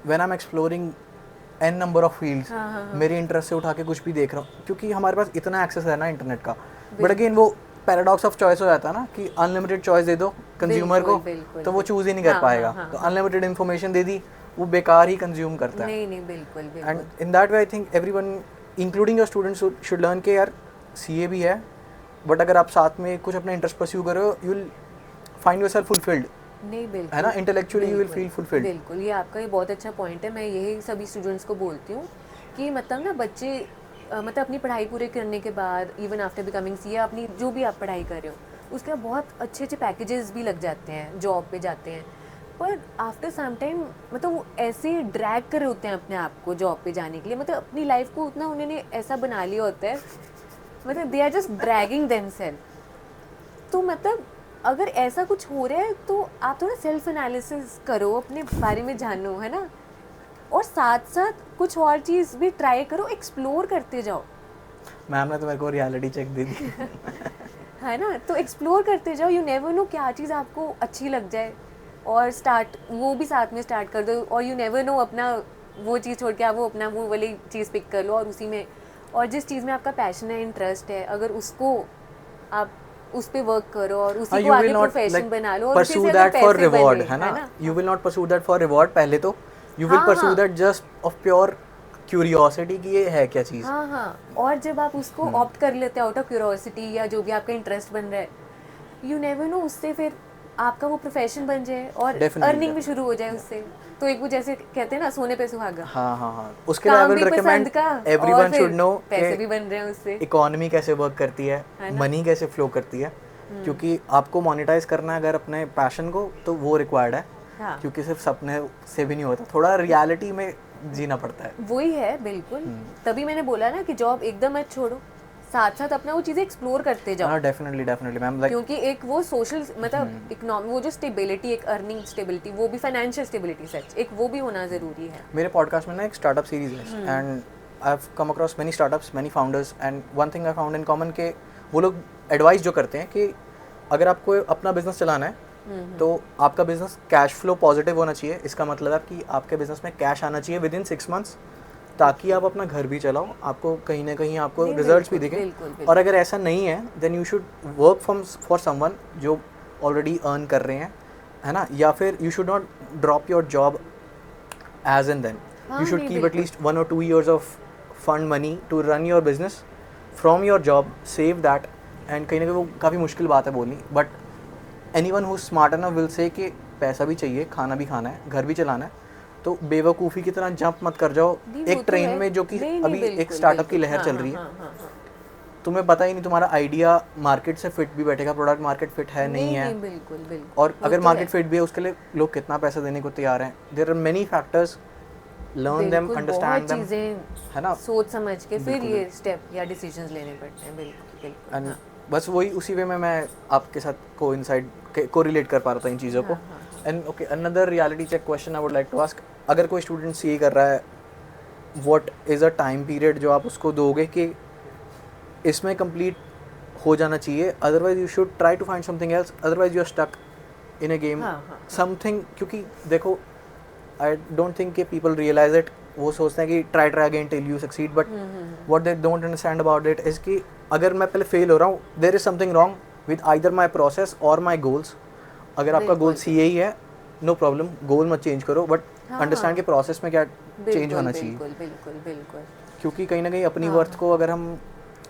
when I am exploring n number of fields, मेरे इंटरेस्ट से उठा के कुछ भी देख रहा हूँ, क्योंकि हमारे पास इतना एक्सेस है ना इंटरनेट का. बट अगेन वो पैराडॉक्स ऑफ चॉइस हो जाता है ना कि अनलिमिटेड चॉइस दे दो कंज्यूमर को, तो वो चूज़ ही नहीं कर पाएगा. तो अनलिमिटेड इन्फॉर्मेशन दे दी, वो बेकार ही कंज्यूम करता है. नहीं बिल्कुल. And in that way I think everyone including your students should learn के यार सीए भी है, बट अगर आप साथ में कुछ अपना इंटरेस्ट परस्यू करो, you will find yourself fulfilled. नहीं बिल्कुल, है ना, intellectually you will feel fulfilled. बिल्कुल, ये आपका ये बहुत अच्छा पॉइंट है. मैं यही सभी स्टूडेंट्स को बोलती हूँ कि मतलब ना बच्चे मतलब अपनी पढ़ाई पूरी करने के बाद, इवन आफ्टर बिकमिंग सीए, अपनी जो भी आप पढ़ाई कर रहे हो उसके बाद बहुत अच्छे अच्छे पैकेजेस भी लग जाते हैं, जॉब पे जाते हैं. पर आफ्टर सम टाइम मतलब वो ऐसे ड्रैग कर रहे होते हैं अपने आप को जॉब पे जाने के लिए, मतलब अपनी लाइफ को उतना उन्होंने ऐसा बना लिया होता है, मतलब they are just dragging themself. तो मतलब अगर ऐसा कुछ हो रहा है तो आप थोड़ा सेल्फ एनालिसिस करो, अपने बारे में जानो, है ना. और साथ साथ कुछ और चीज़ भी ट्राई करो, एक्सप्लोर करते जाओ. मैम ने तो मेरे को रियलिटी चेक दे दी. है ना, तो एक्सप्लोर करते जाओ, यू नेवर नो क्या चीज़ आपको अच्छी लग जाए और स्टार्ट वो भी साथ में स्टार्ट कर दो, और यू नेवर नो अपना वो चीज़ छोड़ के आप वो अपना वो वाली चीज़ पिक कर लो और उसी में, और जिस चीज़ में आपका पैशन है, इंटरेस्ट है, अगर उसको आप उस पे वर्क करो और उसी को आगे प्रोफेशन बना लो और उसी pursue से that for पैसे reward, बने, है ना, you will not pursue that for reward पहले तो, you will pursue that just of pure curiosity कि ये है क्या चीज़। हाँ हाँ, और जब आप उसको ऑप्ट कर लेते हो आउट ऑफ क्यूरोसिटी या जो भी आपका इंटरेस्ट बन रहा है, यू नेवर नो उससे फिर आपका वो प्रोफेशन बन जाए और अर्निंग भी शुरू हो जाए उससे, तो एक वो जैसे कहते हैं ना सोने पे सुहागा। हाँ हाँ हाँ, उसके लिए I will recommend everyone should know पैसे भी बन रहे हैं उससे, इकोनॉमी कैसे वर्क करती है, मनी कैसे फ्लो करती है, क्योंकि आपको मोनेटाइज करना है अगर अपने पैशन को तो वो रिक्वायर्ड है, क्योंकि सिर्फ सपने से भी नहीं होता, थोड़ा रियलिटी में जीना पड़ता है। वही है बिल्कुल, तभी मैंने बोला ना कि जॉब एकदम मत छोड़ो, साथ साथ अपना वो चीज़ें एक्सप्लोर करते जाओ। डेफिनेटली मैम, लाइक क्योंकि एक वो सोशल मतलब इकोनॉमी, वो जो स्टेबिलिटी, एक अर्निंग स्टेबिलिटी, वो भी फाइनेंशियल स्टेबिलिटी सच, एक वो भी होना ज़रूरी है। मेरे पॉडकास्ट में ना एक स्टार्टअप सीरीज है and I have come across many startups, many founders, and one thing I found in common के वो लोग एडवाइस जो करते हैं कि अगर आपको अपना बिजनेस चलाना है तो आपका बिजनेस कैश फ्लो पॉजिटिव होना चाहिए। इसका मतलब है कि आपके बिजनेस में कैश आना चाहिए विद इन 6 मंथ्स, ताकि आप अपना घर भी चलाओ, आपको कहीं ना कहीं आपको रिजल्ट्स भी दिखें। और अगर ऐसा नहीं है then you should work for someone जो ऑलरेडी अर्न कर रहे हैं, है ना, या फिर you should not drop your job age and then, you should keep at least 1 or 2 years of fund money to run your business from your job, save that. And कहीं ना कहीं वो काफ़ी मुश्किल बात है बोलनी, but anyone who smart enough will say कि पैसा भी चाहिए, खाना भी खाना है, घर भी चलाना है, तो बेवकूफ़ी की तरह जंप मत कर जाओ एक ट्रेन में जो कि अभी एक स्टार्टअप की लहर चल रही है। तुम्हें पता ही नहीं तुम्हारा आइडिया मार्केट से फिट भी बैठेगा, प्रोडक्ट मार्केट फिट है नहीं है, बिल्कुल। और अगर मार्केट फिट भी है उसके लिए लोग कितना पैसा देने को तैयार हैं। There are many factors, learn them, understand them, है ना, सोच समझ के फिर ये स्टेप या डिसीजंस लेने पड़ते हैं। बिल्कुल। बस वही उसी वे में मैं आपके साथ को रिलेट कर पा रहा था इन चीज़ों को। And okay, another reality check question I would like to ask, अगर कोई स्टूडेंट सी कर रहा है, what is a time period जो आप उसको दोगे कि इसमें कंप्लीट हो जाना चाहिए, otherwise you should try to find something else, otherwise you are stuck in a game something. क्योंकि देखो, आई डोंट थिंक कि पीपल रियलाइज इट, वो सोचते हैं कि try again till you succeed, but what they don't understand about it is कि अगर मैं पहले फेल हो रहा हूँ, there is something wrong with either my process और माई गोल्स। अगर आपका गोल सी ही है, नो प्रॉब्लम, गोल मत चेंज करो, बट अंडरस्टैंड के प्रोसेस में क्या चेंज होना चाहिए। बिल्कुल। क्योंकि कहीं ना कहीं अपनी वर्थ को अगर हम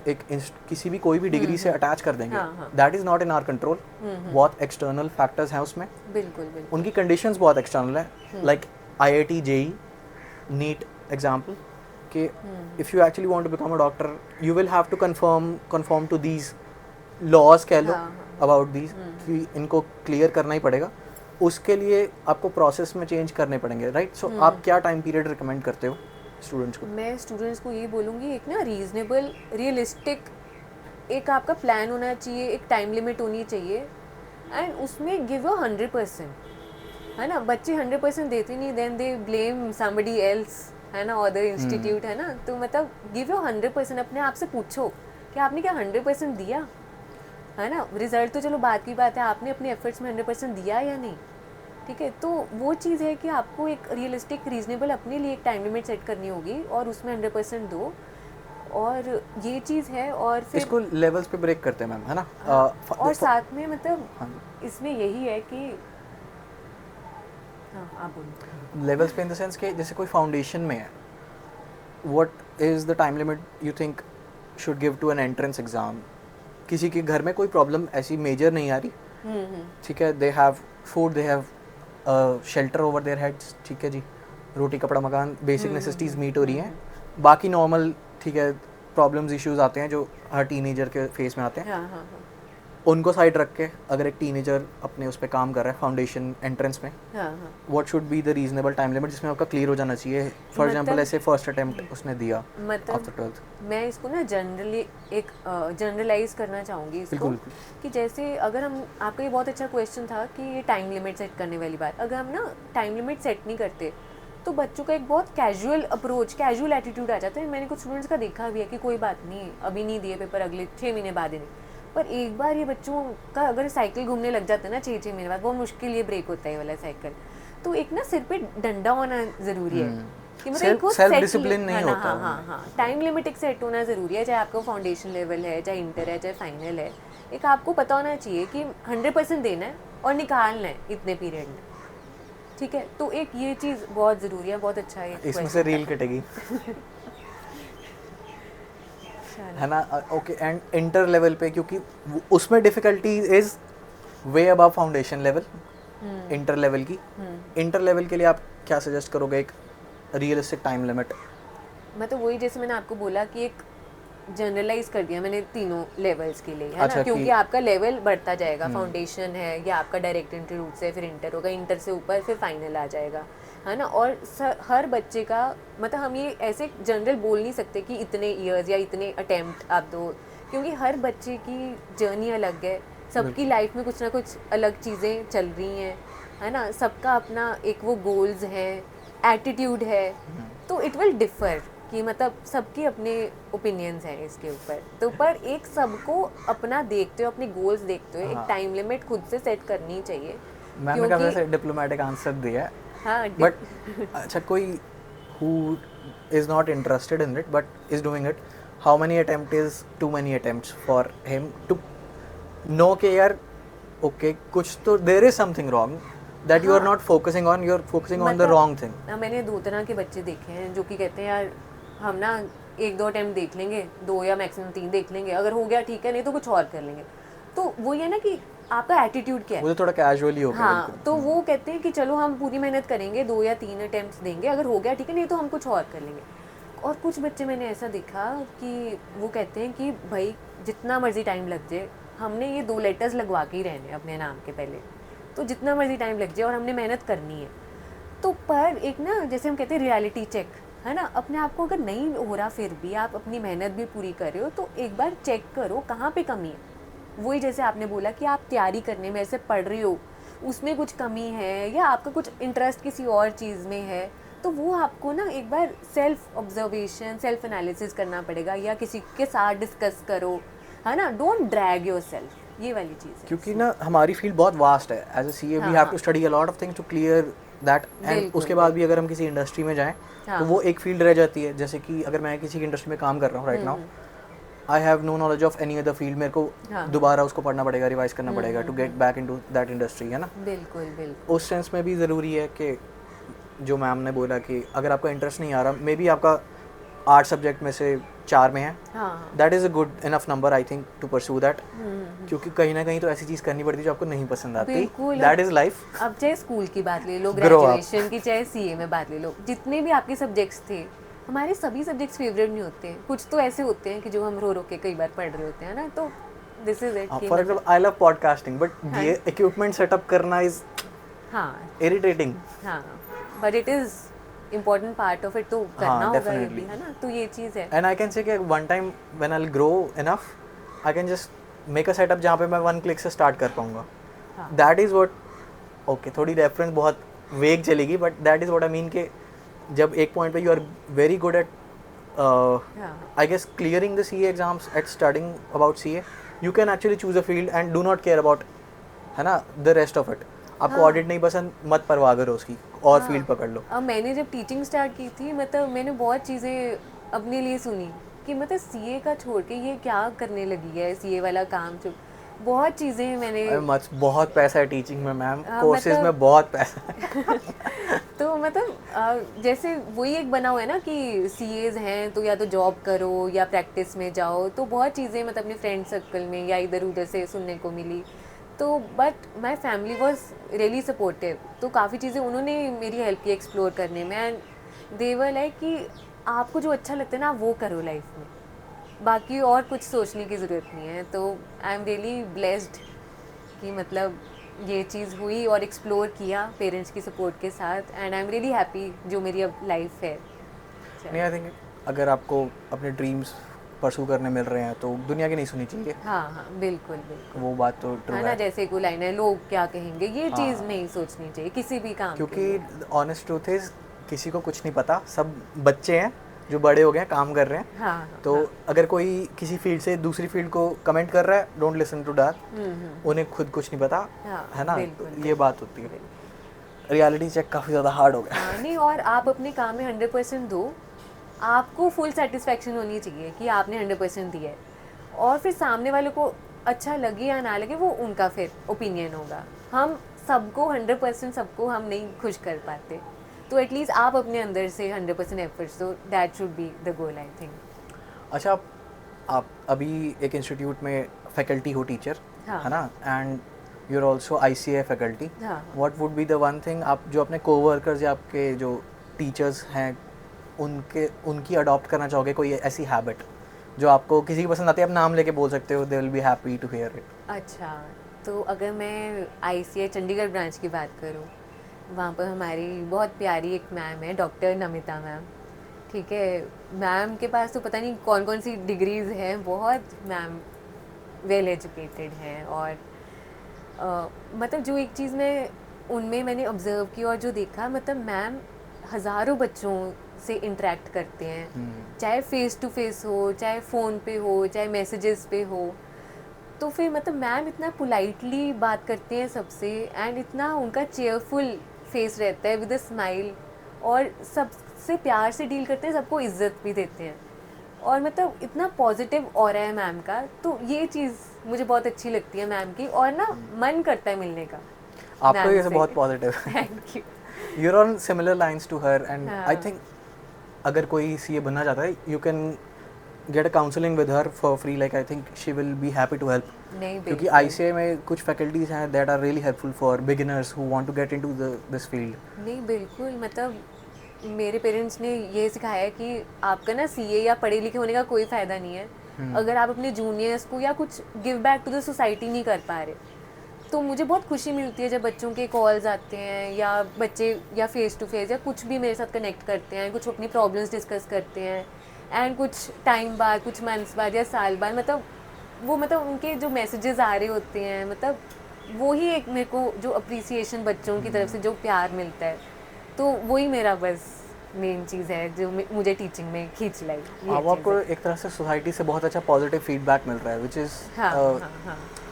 एक किसी भी कोई भी डिग्री से अटैच कर देंगे, that is not in our control. बहुत एक्सटर्नल फैक्टर्स हैं उसमें, बिल्कुल। उनकी कंडीशंस बहुत एक्सटर्नल है, like IIT JEE NEET example कि if you actually want to become a doctor, you will have to confirm to these laws, कह लो अबाउट दीज, कि इनको क्लियर करना ही पड़ेगा। उसके लिए आपको प्रोसेस में चेंज करने पड़ेंगे, राइट। सो आप क्या टाइम पीरियड रिकमेंड करते हो स्टूडेंट्स को? मैं स्टूडेंट्स को ये बोलूँगी, एक ना रीजनेबल, रियलिस्टिक एक आपका प्लान होना चाहिए, एक टाइम लिमिट होनी चाहिए, एंड उसमें गिव योर 100%, है ना। बच्चे 100% देते नहीं, then they blame somebody else, है ना, अदर इंस्टीट्यूट, है ना। तो मतलब गिव योर 100%, अपने आप से पूछो कि आपने क्या 100% दिया, है ना। रिजल्ट तो चलो बात की बात है, आपने अपने एफर्ट्स में 100% दिया या नहीं, ठीक है। तो वो चीज़ है कि आपको एक रियलिस्टिक, रीजनेबल अपने लिए एक टाइम लिमिट सेट करनी होगी और उसमें 100% दो, और ये चीज़ है। और फिर इसको लेवल्स पे ब्रेक करते हैं मैम, है ना। और साथ में मतलब इसमें यही है कि आप बोलो लेवल्स पे इन द सेंस कि जैसे कोई फाउंडेशन में है, what is the time limit you think should give to an entrance exam. किसी के घर में कोई प्रॉब्लम ऐसी मेजर नहीं आ रही, ठीक है, they have food, they have shelter over their heads, ठीक है जी, रोटी कपड़ा मकान, बेसिक नेसेसिटीज़ मीट हो रही हैं, बाकी नॉर्मल, ठीक है, प्रॉब्लम्स इश्यूज आते हैं जो हर टीनेजर के फेस में आते हैं, उनको साइड रख के अगर एक टीनेजर अपने उस पर काम कर रहा है फाउंडेशन एंट्रेंस में, what should be the reasonable time limit जिसमें आपका क्लियर हो जाना चाहिए। फॉर एग्जांपल ऐसे फर्स्ट अटेम्प्ट उसने दिया आफ्टर 12th, मैं इसको ना जनरली एक जनरलाइज करना चाहूँगी इसको, कि जैसे अगर हम, आपका ये बहुत अच्छा क्वेश्चन था कि ये टाइम लिमिट सेट करने वाली बात, अगर हम ना टाइम लिमिट सेट नहीं करते तो बच्चों का एक बहुत कैजुअल अप्रोच, कैजुअल एटीट्यूड आ जाता है। मैंने कुछ स्टूडेंट्स का देखा भी है कि कोई बात नहीं, अभी नहीं दिए पेपर, अगले 6 महीने बाद देंगे। पर एक बार ये बच्चों का अगर साइकिल घूमने लग जाता है ना 6-6 महीने बाद, बहुत मुश्किल ये ब्रेक होता है ये वाला साइकिल। तो एक ना सिर पे डंडा होना ज़रूरी है कि मतलब एक वो सेल्फ set डिसिप्लिन नहीं है ना, होता हाँ टाइम लिमिट एक सेट होना ज़रूरी है, चाहे आपका फाउंडेशन लेवल है, चाहे इंटर है, चाहे फाइनल है। एक आपको पता होना चाहिए कि 100% देना है और निकालना है इतने पीरियड में, ठीक है। तो एक ये चीज़ बहुत ज़रूरी है, बहुत अच्छा है। इसमें से रील कटेगी है ना। ओके, एंड इंटर लेवल पे क्योंकि उसमें difficulty is way above foundation level, inter level की। इंटर लेवल के लिए आप क्या सजेस्ट करोगे, एक रियलिस्टिक टाइम लिमिट? मैं तो वही, जैसे मैंने आपको बोला कि एक जनरलाइज कर दिया मैंने तीनों लेवल्स के लिए, है अच्छा, ना, क्योंकि कि आपका लेवल बढ़ता जाएगा। फाउंडेशन है या आपका डायरेक्ट एंट्री रूट से फिर इंटर होगा, इंटर से ऊपर फिर फाइनल आ जाएगा, है ना। और हर बच्चे का मतलब हम ये ऐसे जनरल बोल नहीं सकते कि इतने ईयर्स या इतने अटेम्प्ट आप दो, क्योंकि हर बच्चे की जर्नी अलग है, सबकी लाइफ में कुछ ना कुछ अलग चीज़ें चल रही हैं, है ना। सबका अपना एक वो गोल्स हैं, एटीट्यूड है, तो इट विल डिफ़र कि मतलब सबके अपने ओपिनियंस हैं इसके ऊपर। तो पर एक सबको अपना देखते हुए, अपने गोल्स देखते हुए एक टाइम लिमिट खुद से सेट करनी चाहिए। मैंने काफी ऐसे डिप्लोमेटिक आंसर दिया है, हाँ बट अच्छा, कोई who is not interested in it but is doing it, how many attempt is too many attempts for him to know कि यार okay, कुछ तो there is something wrong that you are not focusing on, you are focusing on the wrong thing. मैंने 2 तरह के बच्चे देखे हैं जो कि कहते हैं यार हम ना 1-2 अटेम्प्ट देख लेंगे, 2 या मैक्सिमम 3 देख लेंगे, अगर हो गया ठीक है, नहीं तो कुछ और कर लेंगे। तो वो ये ना कि आपका एटीट्यूड क्या है, वो तो थोड़ा कैजुअली हो गया। हाँ, तो वो कहते हैं कि चलो हम पूरी मेहनत करेंगे, 2 या 3 अटेम्प्ट्स देंगे, अगर हो गया ठीक है, नहीं तो हम कुछ और कर लेंगे। और कुछ बच्चे मैंने ऐसा देखा कि वो कहते हैं कि भाई जितना मर्जी टाइम लग जाए, हमने ये 2 लेटर्स लगवा के ही रहने अपने नाम के पहले, तो जितना मर्जी टाइम लग जाए और हमने मेहनत करनी है। तो पर एक ना, जैसे हम कहते हैं रियलिटी चेक, है ना, अपने आप को अगर नहीं हो रहा फिर भी आप अपनी मेहनत भी पूरी कर रहे हो, तो एक बार चेक करो कहाँ पे कमी है। वही जैसे आपने बोला कि आप तैयारी करने में ऐसे पढ़ रहे हो, उसमें कुछ कमी है या आपका कुछ इंटरेस्ट किसी और चीज़ में है, तो वो आपको ना एक बार सेल्फ ऑब्जर्वेशन, सेल्फ एनालिसिस करना पड़ेगा, या किसी के साथ डिस्कस करो, है ना। डोंट ड्रैग योरसेल्फ, ये वाली चीज़ है। क्योंकि ना हमारी फील्ड बहुत वास्ट है। As a CA we have to study a lot of things to clear that, and उसके बाद भी अगर हम किसी इंडस्ट्री में जाएं तो वो एक फील्ड रह जाती है। जैसे कि अगर मैं किसी इंडस्ट्री में काम कर रहा हूँ right now, I have no knowledge of any other field, मेरे को दोबारा उसको पढ़ना पड़ेगा, रिवाइज करना पड़ेगा to get back into that industry, है ना। बिल्कुल बिल्कुल। उस सेंस में भी ज़रूरी है कि जो मैम ने बोला कि अगर आपका इंटरेस्ट नहीं आ रहा, मे बी आपका 8 सब्जेक्ट में से 4 में है, that is a good enough number I think to pursue that, क्योंकि कहीं ना कहीं तो ऐसी चीज़ करनी पड़ती है जो आपको नहीं पसंद आती, दैट इज़ लाइफ। अब चाहे स्कूल की बात ले लो, ग्रेजुएशन की, चाहे सीए में बात ले लो, जितने भी आपके सब्जेक्ट्स थे, हमारे सभी सब्जेक्ट्स फेवरेट नहीं होते हैं, कुछ तो ऐसे होते हैं कि जो हम रो रो के कई बार पढ़ रहे होते हैं ना, तो this is it. For example I love podcasting, but ये इक्विपमेंट सेटअप करना इज इरिटेटिंग, हाँ, but it is important part of it, तो करना होगा ये भी, है ना। तो ये चीज़ है। एंड आई कैन से कि one time when I will grow enough, I can just make a setup जहाँ पे मैं 1 क्लिक से स्टार्ट कर पाऊंगा। दैट इज़ व्हाट, ओके थोड़ी रेफरेंस बहुत वेग चलेगी, but that is what I mean कि जब एक पॉइंट पे you are very good at I guess clearing the CA exams, at studying about CA, you can actually choose a field and do not care about, है ना, the rest of it. आपको audit नहीं पसंद, मत परवाह करो उसकी, और फील्ड पकड़ लो। अब मैंने जब टीचिंग स्टार्ट की थी, मतलब मैंने बहुत चीज़ें अपने लिए सुनी कि मतलब सीए का छोड़ के ये क्या करने लगी है, सीए वाला काम, जो बहुत चीज़ें मैंने, बहुत पैसा है टीचिंग में मैम, कोर्सेज में बहुत पैसा है। तो मतलब जैसे वही एक बना हुआ है ना कि सीएज हैं तो या तो जॉब करो या प्रैक्टिस में जाओ, तो बहुत चीज़ें मतलब अपने फ्रेंड सर्कल में या इधर उधर से सुनने को मिली। तो but my family was really supportive, तो काफ़ी चीज़ें उन्होंने मेरी हेल्प की एक्सप्लोर करने में, एंड दे वर लाइक कि आपको जो अच्छा लगता है ना वो करो लाइफ में, बाकी और कुछ सोचने की ज़रूरत नहीं है। तो आई एम रियली ब्लेस्ड कि मतलब ये चीज़ हुई और एक्सप्लोर किया पेरेंट्स की सपोर्ट के साथ, and I am really happy जो मेरी अब लाइफ है। नहीं, आई थिंक अगर आपको अपने ड्रीम्स परसू करने मिल रहे हैं तो दुनिया की नहीं सुननी चाहिए। हाँ, बिल्कुल बिल्कुल, वो बात तो ट्रू है ना। जैसे कोई लाइन है, लोग क्या कहेंगे, ये चीज़ नहीं सोचनी चाहिए किसी भी काम, क्योंकि ऑनेस्ट ट्रूथ इज किसी को कुछ नहीं पता, सब बच्चे हैं जो बड़े हो गए हैं, काम कर रहे हैं, हाँ हाँ, तो अगर कोई किसी फील्ड से दूसरी फील्ड को कमेंट कर रहा है, डोंट लिसन टू दैट, उन्हें खुद कुछ नहीं पता, हाँ, है ना, बिल्कुल, तो ये बात होती है। रियलिटी चेक काफ़ी ज़्यादा हार्ड हो गया। हाँ, नहीं, और आप अपने काम में 100% दो, आपको फुल सेटिस्फेक्शन होनी चाहिए कि आपने 100% दिया है, और फिर सामने वाले को अच्छा लगे या ना लगे वो उनका फिर ओपिनियन होगा। हम सबको 100% सबको हम नहीं खुश कर पाते, तो एटलीस्ट आप अपने अंदर से 100% एफर्ट्स दो, that should be the goal I think. अच्छा, आप अभी एक इंस्टीट्यूट में फैकल्टी हो, टीचर, हाँ। है ना, and you are also ICA faculty, हाँ। What would be the one thing आप जो अपने कोवर्कर्स या आपके जो टीचर्स हैं उनकी अडॉप्ट करना चाहोगे, कोई ऐसी हैबिट जो आपको किसी की पसंद आती है, आप नाम लेके बोल सकते हो, they will be happy to hear it. अच्छा, तो अगर मैं ICA चंडीगढ़ ब्रांच की बात करूँ, वहाँ पर हमारी बहुत प्यारी एक मैम है, डॉक्टर नमिता मैम, ठीक है। मैम के पास तो पता नहीं कौन कौन सी डिग्रीज़ हैं, बहुत मैम वेल एजुकेटेड हैं, और मतलब जो एक चीज़ मैं उनमें मैंने ऑब्ज़र्व की और जो देखा, मतलब मैम हज़ारों बच्चों से इंटरेक्ट करते हैं, चाहे फेस टू फेस हो, चाहे फ़ोन पे हो, चाहे मैसेजेस पे हो, तो फिर मतलब मैम इतना पोलाइटली बात करते हैं सबसे, एंड इतना उनका चेयरफुल फेस रहता है विद अ स्माइल, और सबसे प्यार से डील करते हैं, सबको इज्जत भी देते हैं, और मतलब इतना पॉजिटिव ऑरा है मैम का, तो ये चीज़ मुझे बहुत अच्छी लगती है मैम की, और ना मन करता है मिलने का। आपको ये बहुत पॉजिटिव है। Thank you. You are on similar lines to her, and हाँ। आई थिंक अगर कोई CA बनना चाहता है, you can get a counselling with her for free, like I think she will be happy to help, नहीं, क्योंकि बिल्कुल। ICA में कुछ फैकल्टीज हैं that are really helpful for beginners who want to get into this field. नहीं, बिल्कुल, मतलब मेरे पेरेंट्स ने ये सिखाया है कि आपका ना CA या पढ़े लिखे होने का कोई फ़ायदा नहीं है, अगर आप अपने जूनियर्स को या कुछ give back to the society नहीं कर पा रहे। तो मुझे बहुत खुशी मिलती है जब बच्चों के कॉल्स आते हैं, या बच्चे या फेस टू फेस या कुछ भी मेरे साथ कनेक्ट करते हैं, कुछ अपनी प्रॉब्लम्स डिस्कस करते हैं, एंड कुछ टाइम बाद, कुछ मंथ्स बाद या साल बाद, मतलब वो, मतलब उनके जो मैसेजेस आ रहे होते हैं, मतलब वो ही एक मेरे को जो अप्रिसिएशन बच्चों की तरफ से जो प्यार मिलता है, तो वही मेरा बस मेन चीज़ है जो मुझे टीचिंग में खींच लाई। अब आपको एक तरह से सोसाइटी से बहुत अच्छा पॉजिटिव फीडबैक मिल रहा है, विच इज़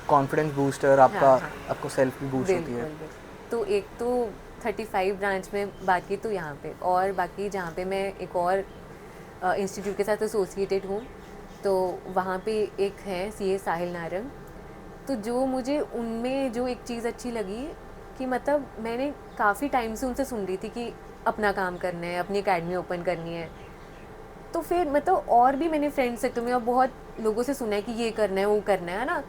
कॉन्फिडेंस बूस्टर, आपका आपको सेल्फ भी बूस्ट होती है। तो एक तो 35 ब्रांच में, बाकी तो यहाँ पे, और बाकी जहाँ पे मैं एक और इंस्टीट्यूट के साथ एसोसिएटेड हूँ, तो वहाँ पे एक है CA साहिल नारंग। तो जो मुझे उनमें जो एक चीज़ अच्छी लगी कि मतलब मैंने काफ़ी टाइम से उनसे सुन रही थी कि अपना काम करना है, अपनी एकेडमी ओपन करनी है, तो फिर मतलब और भी मैंने फ्रेंड सर्कल में और बहुत लोगों से सुना है कि ये करना है, वो करना है ना,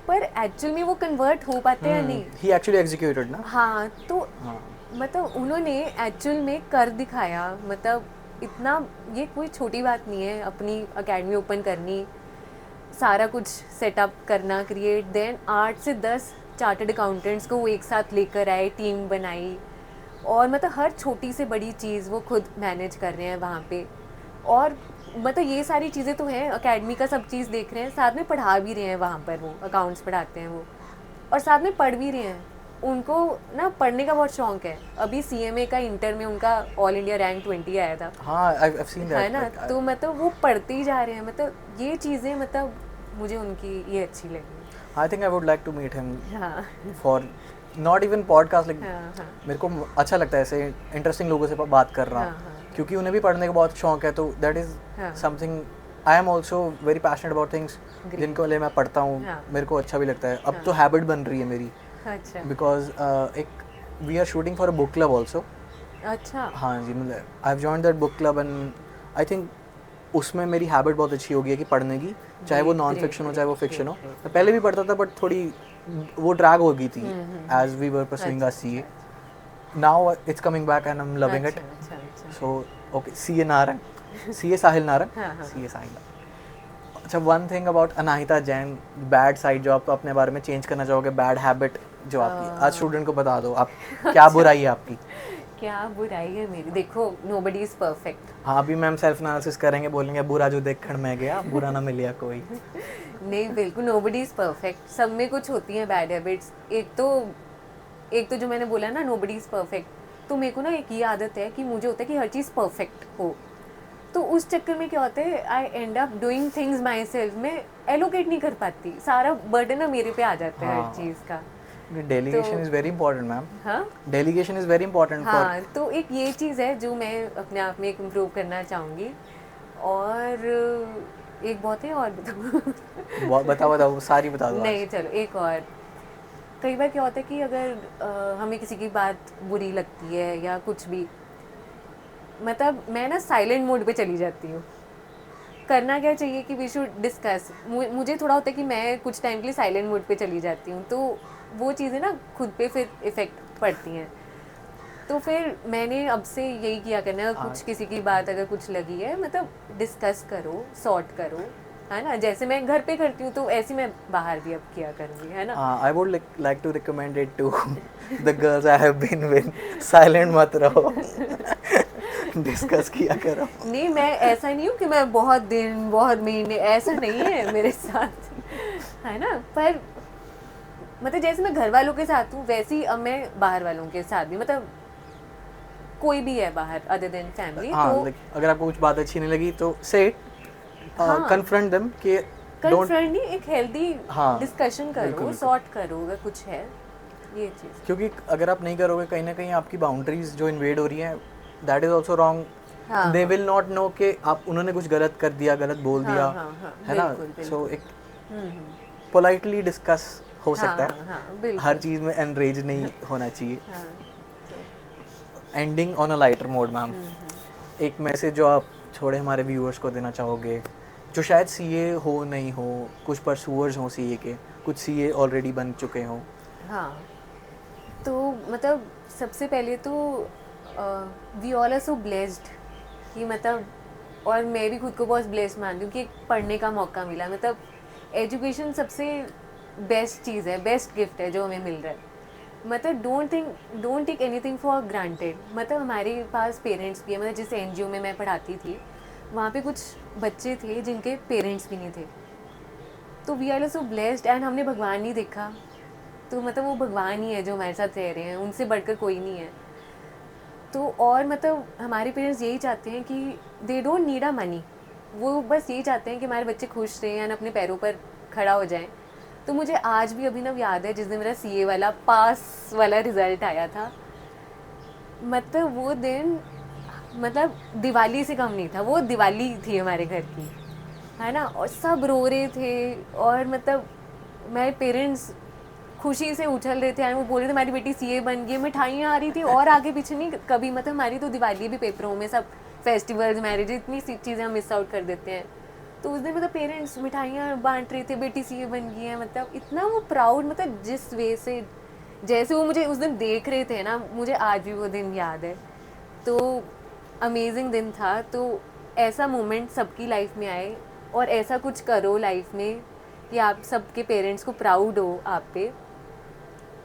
पर एक्चुअल में वो कन्वर्ट हो पाते हैं नहीं। ही एक्चुअली एग्जीक्यूटेड ना। हाँ, तो मतलब उन्होंने एक्चुअल में कर दिखाया, मतलब इतना, ये कोई छोटी बात नहीं है अपनी एकेडमी ओपन करनी, सारा कुछ सेटअप करना, क्रिएट, देन 8 से 10 चार्टर्ड अकाउंटेंट्स को वो एक साथ लेकर आए, टीम बनाई, और मतलब हर छोटी से बड़ी चीज़ वो खुद मैनेज कर रहे हैं वहाँ पे, और मतलब ये सारी चीज़ें तो हैं, एकेडमी का सब चीज़ देख रहे हैं, साथ में पढ़ा भी रहे हैं वहाँ पर, वो अकाउंट्स पढ़ाते हैं वो, और साथ में पढ़ भी रहे हैं। उनको ना पढ़ने का बहुत शौक है। अभी CMA का इंटर में उनका ऑल इंडिया रैंक 20 आया था। हाँ, I've seen that, है ना, तो मतलब वो पढ़ते ही जा रहे हैं, मतलब ये चीज़ें, मतलब मुझे उनकी ये अच्छी लगी। I think I would like to meet him हाँ for not even podcast, like हाँ हाँ मेरे को अच्छा लगता है ऐसे इंटरेस्टिंग लोगों से बात कर रहा, हाँ, क्योंकि उन्हें भी पढ़ने का बहुत शौक है, तो दैट इज़ हाँ। Something I am also very passionate about things जिनको लिए मैं पढ़ता हूँ, हाँ। मेरे को अच्छा भी लगता है। अब तो हैबिट बन रही है मेरी, अच्छा बिकॉज एक we are shooting for a book club also. अच्छा हाँ जी, मतलब I have joined that book club, and I think उसमें मेरी हैबिट बहुत अच्छी हो गई है कि पढ़ने की, चाहे वो नॉन फिक्शन हो चाहे वो फिक्शन हो। मैं पहले भी पढ़ता था, बट थोड़ी वो ड्रैग हो गई थी as we were pursuing our CA। Now it's coming back and I am loving it. अच्छा अच्छा so okay, CA Narang, CA Sahil Narang, हाँ, हाँ। CA साहिल नारंग। अच्छा, one thing about Anahita Jain, bad side जो आप अपने बारे में चेंज करना चाहोगे, बैड हैबिट जो आपकी, आज स्टूडेंट को बता दो आप क्या बुराई है आपकी। क्या बुराई है मेरी? देखो, नोबडी इज परफेक्ट। हाँ, अभी मैम सेल्फ एनालिसिस करेंगे, बोलेंगे बुरा जो देखण में गया बुरा ना मिलिया कोई। नहीं, बिल्कुल नोबडी इज परफेक्ट, सब में कुछ होती हैं बैड हैबिट्स। एक तो जो मैंने बोला ना, नोबडी इज परफेक्ट, तो मेरे को ना एक ये आदत है कि मुझे होता है कि हर चीज़ परफेक्ट हो। तो उस चक्कर में क्या होता है, I end up doing things myself, मैं एलोकेट नहीं कर पाती, सारा बर्डन ना मेरे पे आ जाता है हर हाँ। चीज़ का। Delegation is very important ma'am, हाँ delegation is very important for. हाँ, तो एक ये चीज़ है जो मैं अपने आप में एक इम्प्रूव करना चाहूँगी। और एक बहुत है और बताऊँ? बताओ सारी बता दो नहीं चलो एक और। कई बार क्या होता है कि अगर हमें किसी की बात बुरी लगती है या कुछ भी, मतलब मैं ना साइलेंट मोड पे चली जाती हूँ। करना क्या चाहिए कि वी शुड डिस्कस। मुझे थोड़ा होता है कि मैं कुछ टाइम के लिए साइलेंट मोड पे चली जाती हूँ, तो वो चीज़ें ना खुद पे फिर इफ़ेक्ट पड़ती हैं। तो फिर मैंने अब से यही किया करना है, कुछ किसी की बात अगर कुछ लगी है, मतलब डिस्कस करो, सॉर्ट करो, है ना। जैसे मैं घर पे करती हूँ तो ऐसे मैं बाहर भी अब किया करूँगी, है ना। I would like to recommend it to the girls I have been with, silent मत रहो, डिस्कस किया करो। नहीं मैं ऐसा नहीं हूँ कि मैं बहुत दिन बहुत महीने, ऐसा नहीं है मेरे साथ, है ना। पर मतलब जैसे मैं घर वालों के साथ हूँ वैसे ही अब मैं बाहर वालों के साथ भी, मतलब कोई भी है बाहर अदर देन फैमिली, हाँ, तो like, अगर आपको कुछ बात अच्छी नहीं लगी तो से हाँ। कन्फ्रंट देम कि कन्फ्रंट नहीं, एक हेल्दी हाँ, डिस्कशन करो, बिल्कुल। सॉर्ट करो अगर कुछ है, ये चीज़। क्योंकि अगर आप नहीं करोगे कहीं ना कहीं आपकी बाउंड्रीज जो इन्वेड हो रही हैं, दैट इज ऑल्सो रॉन्ग। हाँ, दे हाँ। विल नॉट नो कि आप उन्होंने कुछ गलत कर दिया, गलत बोल हाँ, दिया, हाँ, हाँ, है ना। बिल्कुल, सो बिल्कुल। एक पोलाइटली डिस्कस हो सकता हाँ, है, हाँ, बिल्कुल। हर चीज़ में एनरेज नहीं होना चाहिए। हाँ, ending on a lighter mode ma'am, एक मैसेज जो आप थोड़े हमारे व्यूअर्स को देना चाहोगे जो शायद सीए हो नहीं हो, कुछ परसूअर्स हों सीए के, कुछ सीए ऑलरेडी बन चुके हों। हाँ। तो मतलब सबसे पहले तो we all are so blessed कि मतलब, और मैं भी खुद को बहुत ब्लेस्ड मानती हूँ कि एक पढ़ने का मौका मिला। मतलब एजुकेशन सबसे बेस्ट चीज़ है, बेस्ट गिफ्ट है जो हमें मिल रहा है। मतलब don't take anything for granted. मतलब हमारे पास पेरेंट्स भी है, मतलब जिस एनजीओ में मैं पढ़ाती थी वहाँ पे कुछ बच्चे थे जिनके पेरेंट्स भी नहीं थे, तो we are so blessed and हमने भगवान नहीं देखा, तो मतलब वो भगवान ही है जो हमारे साथ रह रहे हैं, उनसे बढ़कर कोई नहीं है। तो और मतलब हमारे पेरेंट्स यही चाहते हैं कि they don't need a money, वो बस यही चाहते हैं कि हमारे बच्चे खुश रहें एंड अपने पैरों पर खड़ा हो जाएं। तो मुझे आज भी अभिनव याद है जिस दिन मेरा सीए वाला पास वाला रिज़ल्ट आया था, मतलब वो दिन मतलब दिवाली से कम नहीं था, वो दिवाली थी हमारे घर की, है ना। और सब रो रहे थे और मतलब मेरे पेरेंट्स खुशी से उछल रहे थे एंड वो बोल रहे थे हमारी बेटी सीए बन गई, मिठाइयाँ आ रही थी और आगे पीछे नहीं कभी। मतलब हमारी तो दिवाली भी पेपरों में, सब फेस्टिवल्स, मैरिज, इतनी सी चीज़ें हम मिस आउट कर देते हैं। तो उस दिन मतलब पेरेंट्स मिठाइयाँ बांट रहे थे, बेटी सीए बन गई है, मतलब इतना वो प्राउड, मतलब जिस वे से जैसे वो मुझे उस दिन देख रहे थे ना, मुझे आज भी वो दिन याद है। तो अमेजिंग दिन था। तो ऐसा मोमेंट सबकी लाइफ में आए और ऐसा कुछ करो लाइफ में कि आप सबके पेरेंट्स को प्राउड हो आप पे।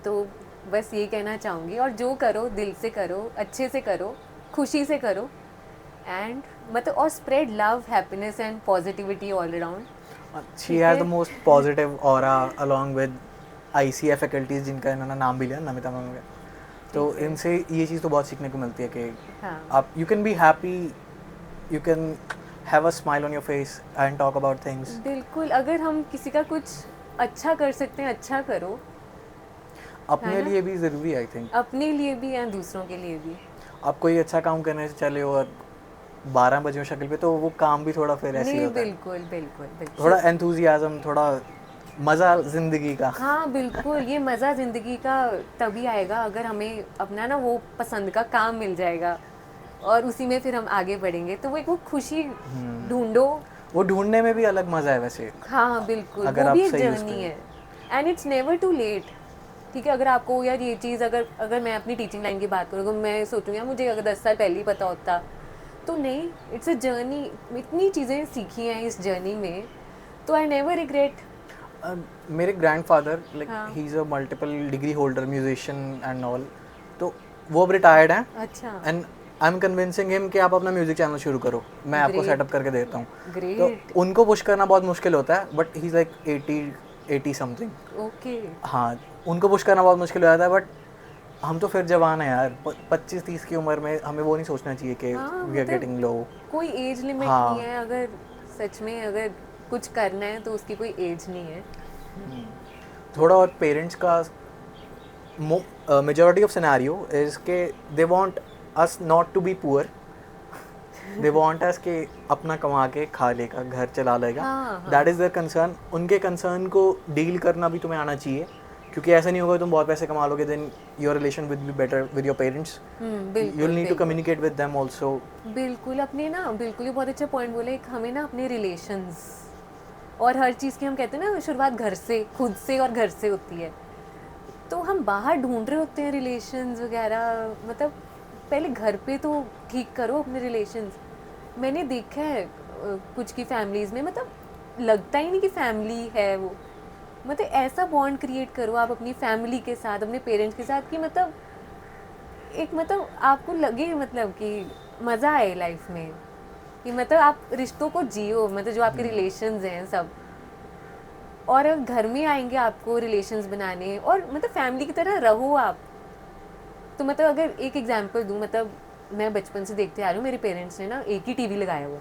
तो बस ये कहना चाहूँगी, और जो करो दिल से करो, अच्छे से करो, खुशी से करो एंड मतलब और spread love, happiness and positivity all around. She has the most positive aura along with ICA faculties जिनका इन्होंने नाम भी लिया, नमिता मैम का। तो इनसे ये चीज़ तो बहुत सीखने को मिलती है कि हाँ। आप you can be happy, you can have a smile on your face and talk about things. बिल्कुल, अगर हम किसी का कुछ अच्छा कर सकते हैं, अच्छा करो, अपने लिए भी ज़रूरी है आई थिंक, अपने लिए भी एंड दूसरों के लिए भी। आप कोई अच्छा काम करने से चले और 12 बजे हो शक्ल पे, तो वो काम भी थोड़ा फिर ऐसे ही नहीं होता है। बिल्कुल बिल्कुल बिल्कुल। थोड़ा एंथुजियाज्म, थोड़ा मज़ा ज़िंदगी का। हाँ बिल्कुल, ये मज़ा ज़िंदगी का तभी आएगा अगर हमें अपना ना वो पसंद का काम मिल जाएगा और उसी में फिर हम आगे बढ़ेंगे। तो वो एक वो खुशी ढूंढो। वो ढूंढने में भी अलग मज़ा है वैसे। हाँ बिल्कुल, अगर वो आप भी एक सही use जर्नी करें। है and it's never too late. ठीक है, अगर आपको यार ये चीज़, अगर मैं अपनी टीचिंग लाइन की बात करूँ, मैं सोचूँ यार मुझे अगर 10 साल पहले ही पता होता, तो नहीं, इट्स अ जर्नी। इतनी चीज़ें सीखी हैं इस जर्नी में, तो आई नेवर रिग्रेट। मेरे ग्रैंडफादर लाइक हाँ। He is a multiple degree holder, musician and all, तो वो अब रिटायर्ड हैं अच्छा, and I M convincing him कि आप अपना म्यूजिक चैनल शुरू करो, मैं आपको Great. सेटअप करके देता हूँ। तो ग्रेट, उनको पुश करना बहुत मुश्किल होता है, but he is like 80 something. Okay. हाँ, उनको पुश करना बहुत मुश्किल हो जाता है, बट हम तो फिर जवान है यार, 25-30 की उम्र में हमें वो नहीं सोचना चाहिए कि हाँ, वी आर मतलब गेटिंग लो। कोई एज लिमिट हाँ। नहीं है, अगर सच में अगर कुछ करना है तो उसकी कोई एज नहीं है। थोड़ा और पेरेंट्स का मेजॉरिटी ऑफ सिनेरियो इज के they want us not to be poor, they want us के अपना कमा के खा लेगा, घर चला लेगा, हाँ, दैट इज़ देयर कंसर्न। उनके कंसर्न को डील करना भी तुम्हें आना चाहिए, क्योंकि ऐसा नहीं होगा तुम बहुत पैसे कमा लोगे then your relation will be better with your parents, you बिल्कुल विल नीड टू बिल्कुल कम्युनिकेट विद देम आल्सो। बिल्कुल अपने ना बिल्कुल ही बहुत अच्छा पॉइंट बोले। एक हमें ना अपने रिलेशंस और हर चीज़ की हम कहते हैं ना शुरुआत घर से, खुद से और घर से होती है। तो हम बाहर ढूंढ रहे होते हैं रिलेशंस वगैरह, मतलब पहले घर पे तो ठीक करो अपने रिलेशंस। मैंने देखा है कुछ की फैमिलीज़ में मतलब लगता ही नहीं कि फैमिली है वो, मतलब ऐसा बॉन्ड क्रिएट करो आप अपनी फैमिली के साथ, अपने पेरेंट्स के साथ कि मतलब एक मतलब आपको लगे मतलब कि मज़ा आए लाइफ में, कि मतलब आप रिश्तों को जियो, मतलब जो आपके रिलेशंस हैं सब। और अब घर में आएंगे आपको रिलेशंस बनाने और मतलब फैमिली की तरह रहो आप। तो मतलब अगर एक एग्जांपल दूं, मतलब मैं बचपन से देखते आ रही हूँ मेरे पेरेंट्स ने ना एक ही टीवी लगाया हुआ।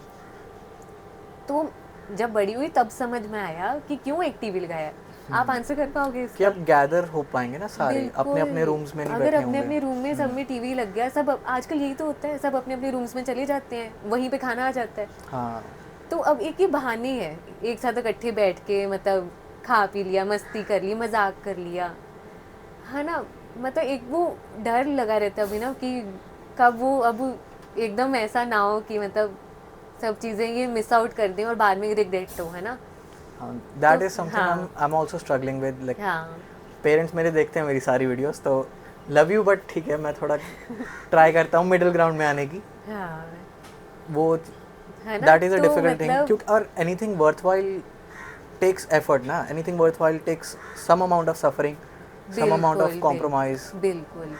तो जब बड़ी हुई तब समझ में आया कि क्यों एक टीवी लगाया। आप आंसर कर पाओगे कि इसका? अब गैदर हो पाएंगे ना सारे, अपने अपने रूम्स में नहीं अगर बैठे अपने होंगे। अपने रूम में सब में टीवी लग गया, सब आजकल यही तो होता है, सब अपने अपने रूम्स में चले जाते हैं, वहीं पे खाना आ जाता है। हाँ, तो अब एक ही बहाने है, एक साथ इकट्ठे बैठ के मतलब खा पी लिया, मस्ती कर ली, मजाक कर लिया, है ना। मतलब एक वो डर लगा रहता है अभी ना कि कब वो अब एकदम ऐसा ना हो कि मतलब सब चीज़ें ये मिस आउट कर दें और बाद में रिग्रेट हो, है ना। दैट तो इज समथिंग हाँ। I am also struggling with, like हाँ पेरेंट्स मेरे देखते हैं मेरी सारी वीडियोस, तो लव यू बट ठीक है, मैं थोड़ा ट्राई करता हूँ मिडिल ग्राउंड में आने की। हाँ, वो है ना। दैट इज़ अ तो डिफिकल्ट थिंग, मतलब क्योंकि और एनीथिंग वर्थवाइल टेक्स एफर्ट ना, anything worthwhile takes some amount of suffering, some amount of compromise. बिल्कुल।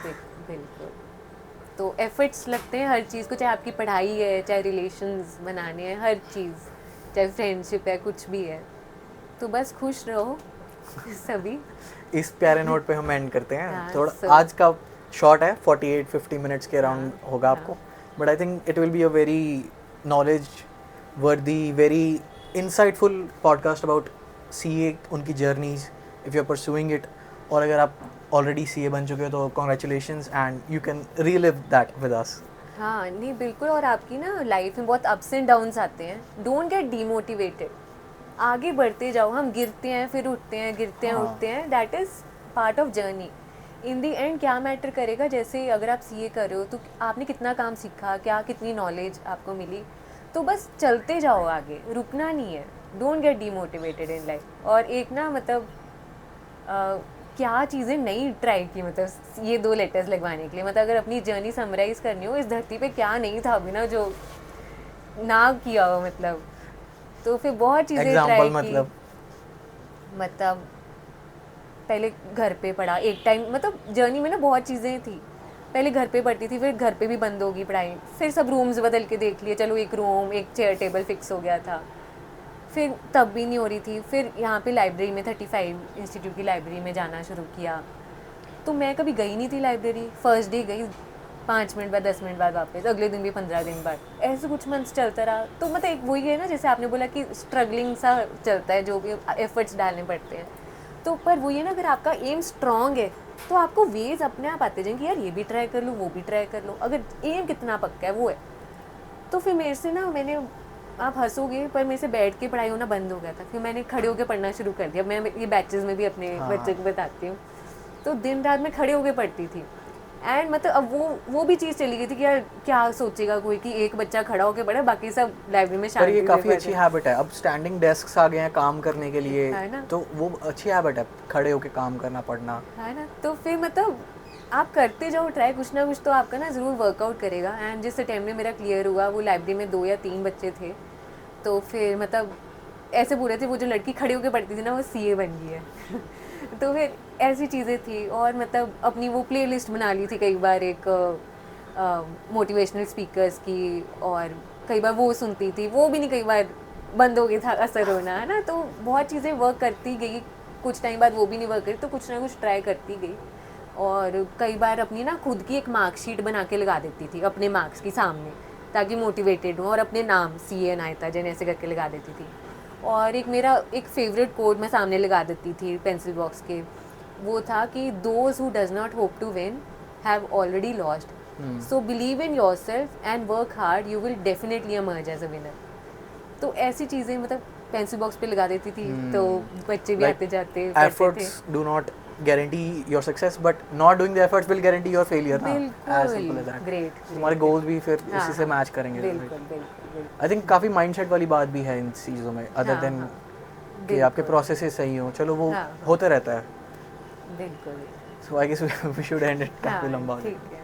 तो एफर्ट्स लगते हैं हर चीज़ को, चाहे आपकी पढ़ाई है, चाहे रिलेशंस बनाने हैं, हर चीज़, चाहे फ्रेंडशिप है, कुछ भी है। तो बस खुश रहो सभी। इस प्यारे नोट पे हम एंड करते हैं। हाँ, थोड़ा so- आज का शॉर्ट है, 48-50 मिनट्स के अराउंड हाँ, होगा हाँ। आपको, but I think it will be a very knowledge worthy, very insightful podcast about CA, उनकी journeys, if you are pursuing it, और अगर आप ऑलरेडी सीए बन चुके हो तो congratulations and you can relive that with us. हाँ नहीं बिल्कुल, और आपकी ना लाइफ में बहुत अप्स एंड डाउन्स आते हैं, डोंट गेट डीमोटिवेटेड, आगे बढ़ते जाओ। हम गिरते हैं फिर उठते हैं, गिरते हैं हाँ। उठते हैं, that is part of journey. In the and क्या मैटर करेगा, जैसे अगर आप सीए कर रहे हो तो आपने कितना काम सीखा, क्या कितनी नॉलेज आपको मिली, तो बस चलते जाओ आगे, रुकना नहीं है। Don't get demotivated in life. और एक ना मतलब क्या चीज़ें नहीं ट्राई की, मतलब ये 2 लेटर्स लगवाने के लिए, मतलब अगर अपनी जर्नी समराइज़ करनी हो, इस धरती पे क्या नहीं था अभी ना जो ना किया हो, मतलब तो फिर बहुत चीज़ें ट्राई एग्जाम्पल की। मतलब पहले घर पे पढ़ा एक टाइम, मतलब जर्नी में ना बहुत चीज़ें थी। पहले घर पे पढ़ती थी, फिर घर पे भी बंद होगी पढ़ाई, फिर सब रूम्स बदल के देख लिए, चलो एक रूम एक चेयर टेबल फिक्स हो गया था, फिर तब भी नहीं हो रही थी। फिर यहाँ पे लाइब्रेरी में 35 इंस्टीट्यूट की लाइब्रेरी में जाना शुरू किया। तो मैं कभी गई नहीं थी लाइब्रेरी, फर्स्ट डे गई, 5 मिनट बाद 10 मिनट बाद वापस, अगले दिन भी 15 दिन बाद, ऐसे कुछ मंथ्स चलता रहा। तो मतलब एक वही है ना, जैसे आपने बोला कि स्ट्रगलिंग सा चलता है, जो भी एफर्ट्स डालने पड़ते हैं। तो पर वही है ना, अगर आपका एम स्ट्रॉन्ग है तो आपको वेज अपने आप आते जाएंगे, यार ये भी ट्राई कर लो, वो भी ट्राई कर लो, अगर एम कितना पक्का है वो है। तो फिर मेरे से ना, मैंने, आप हंसोगे पर मेरे से बैठ के पढ़ाई होना बंद हो गया था, फिर मैंने खड़े होकर पढ़ना शुरू कर दिया। मैं ये बैचेस में भी अपने हाँ। बच्चे को बताती हूँ, तो दिन रात मैं खड़े होकर पढ़ती थी। एंड मतलब अब वो भी चीज़ चली गई थी कि यार क्या सोचेगा कोई कि एक बच्चा खड़ा होकर पढ़े, बाकी सब लाइब्रेरी में पर शांति ये से काफ़ी पढ़ अच्छी रहे हैं। हैबिट है, अब स्टैंडिंग डेस्क्स आ गए हैं काम करने के लिए, है ना? तो वो अच्छी हैबिट है, खड़े होके काम करना, पढ़ना। है ना। तो फिर मतलब आप करते जाओ ट्राई, कुछ ना कुछ तो आपका ना ज़रूर वर्कआउट करेगा। एंड जिस अटेम्प्ट में मेरा क्लियर हुआ, वो लाइब्रेरी में 2 या 3 बच्चे थे, तो फिर मतलब ऐसे बोल रहे थे वो जो लड़की खड़ी होकर पढ़ती थी ना वो सीए बन गई है तो फिर ऐसी चीज़ें थी। और मतलब अपनी वो प्लेलिस्ट बना ली थी कई बार, एक मोटिवेशनल स्पीकर्स की, और कई बार वो सुनती थी, वो भी नहीं, कई बार बंद हो गया था असर होना, है ना। तो बहुत चीज़ें वर्क करती गई, कुछ टाइम बाद वो भी नहीं वर्क करी, तो कुछ ना कुछ ट्राई करती गई। और कई बार अपनी ना खुद की एक मार्कशीट बना के लगा देती थी अपने मार्क्स की सामने, ताकि मोटिवेटेड हूँ, और अपने नाम CA नायता जैन ऐसे करके लगा देती थी। और एक मेरा एक फेवरेट कोड मैं सामने लगा देती थी पेंसिल बॉक्स के, वो था कि those who does not hope to win have already lost, so believe in yourself and work hard, you will definitely emerge as a winner. तो ऐसी चीज़ें मतलब पेंसिल बॉक्स पे लगा देती थी, तो बच्चे भी आते जाते पढ़ते थे। Efforts do not guarantee your success, but not doing the efforts will guarantee your failure ना, as simple as that. Great, तुम्हारे goals भी फिर उसी से मैच करेंगे। बिल्कुल बिल्कुल आई थिंक काफ़ी माइंडसेट वाली बात भी है इन चीज़ों में, अदर हाँ, देन हाँ, कि आपके प्रोसेसेस सही हो, चलो वो हाँ, होते रहता है। बिल्कुल। So I guess we should end it, काफ़ी हाँ, लंबा हो गया। ठीक है।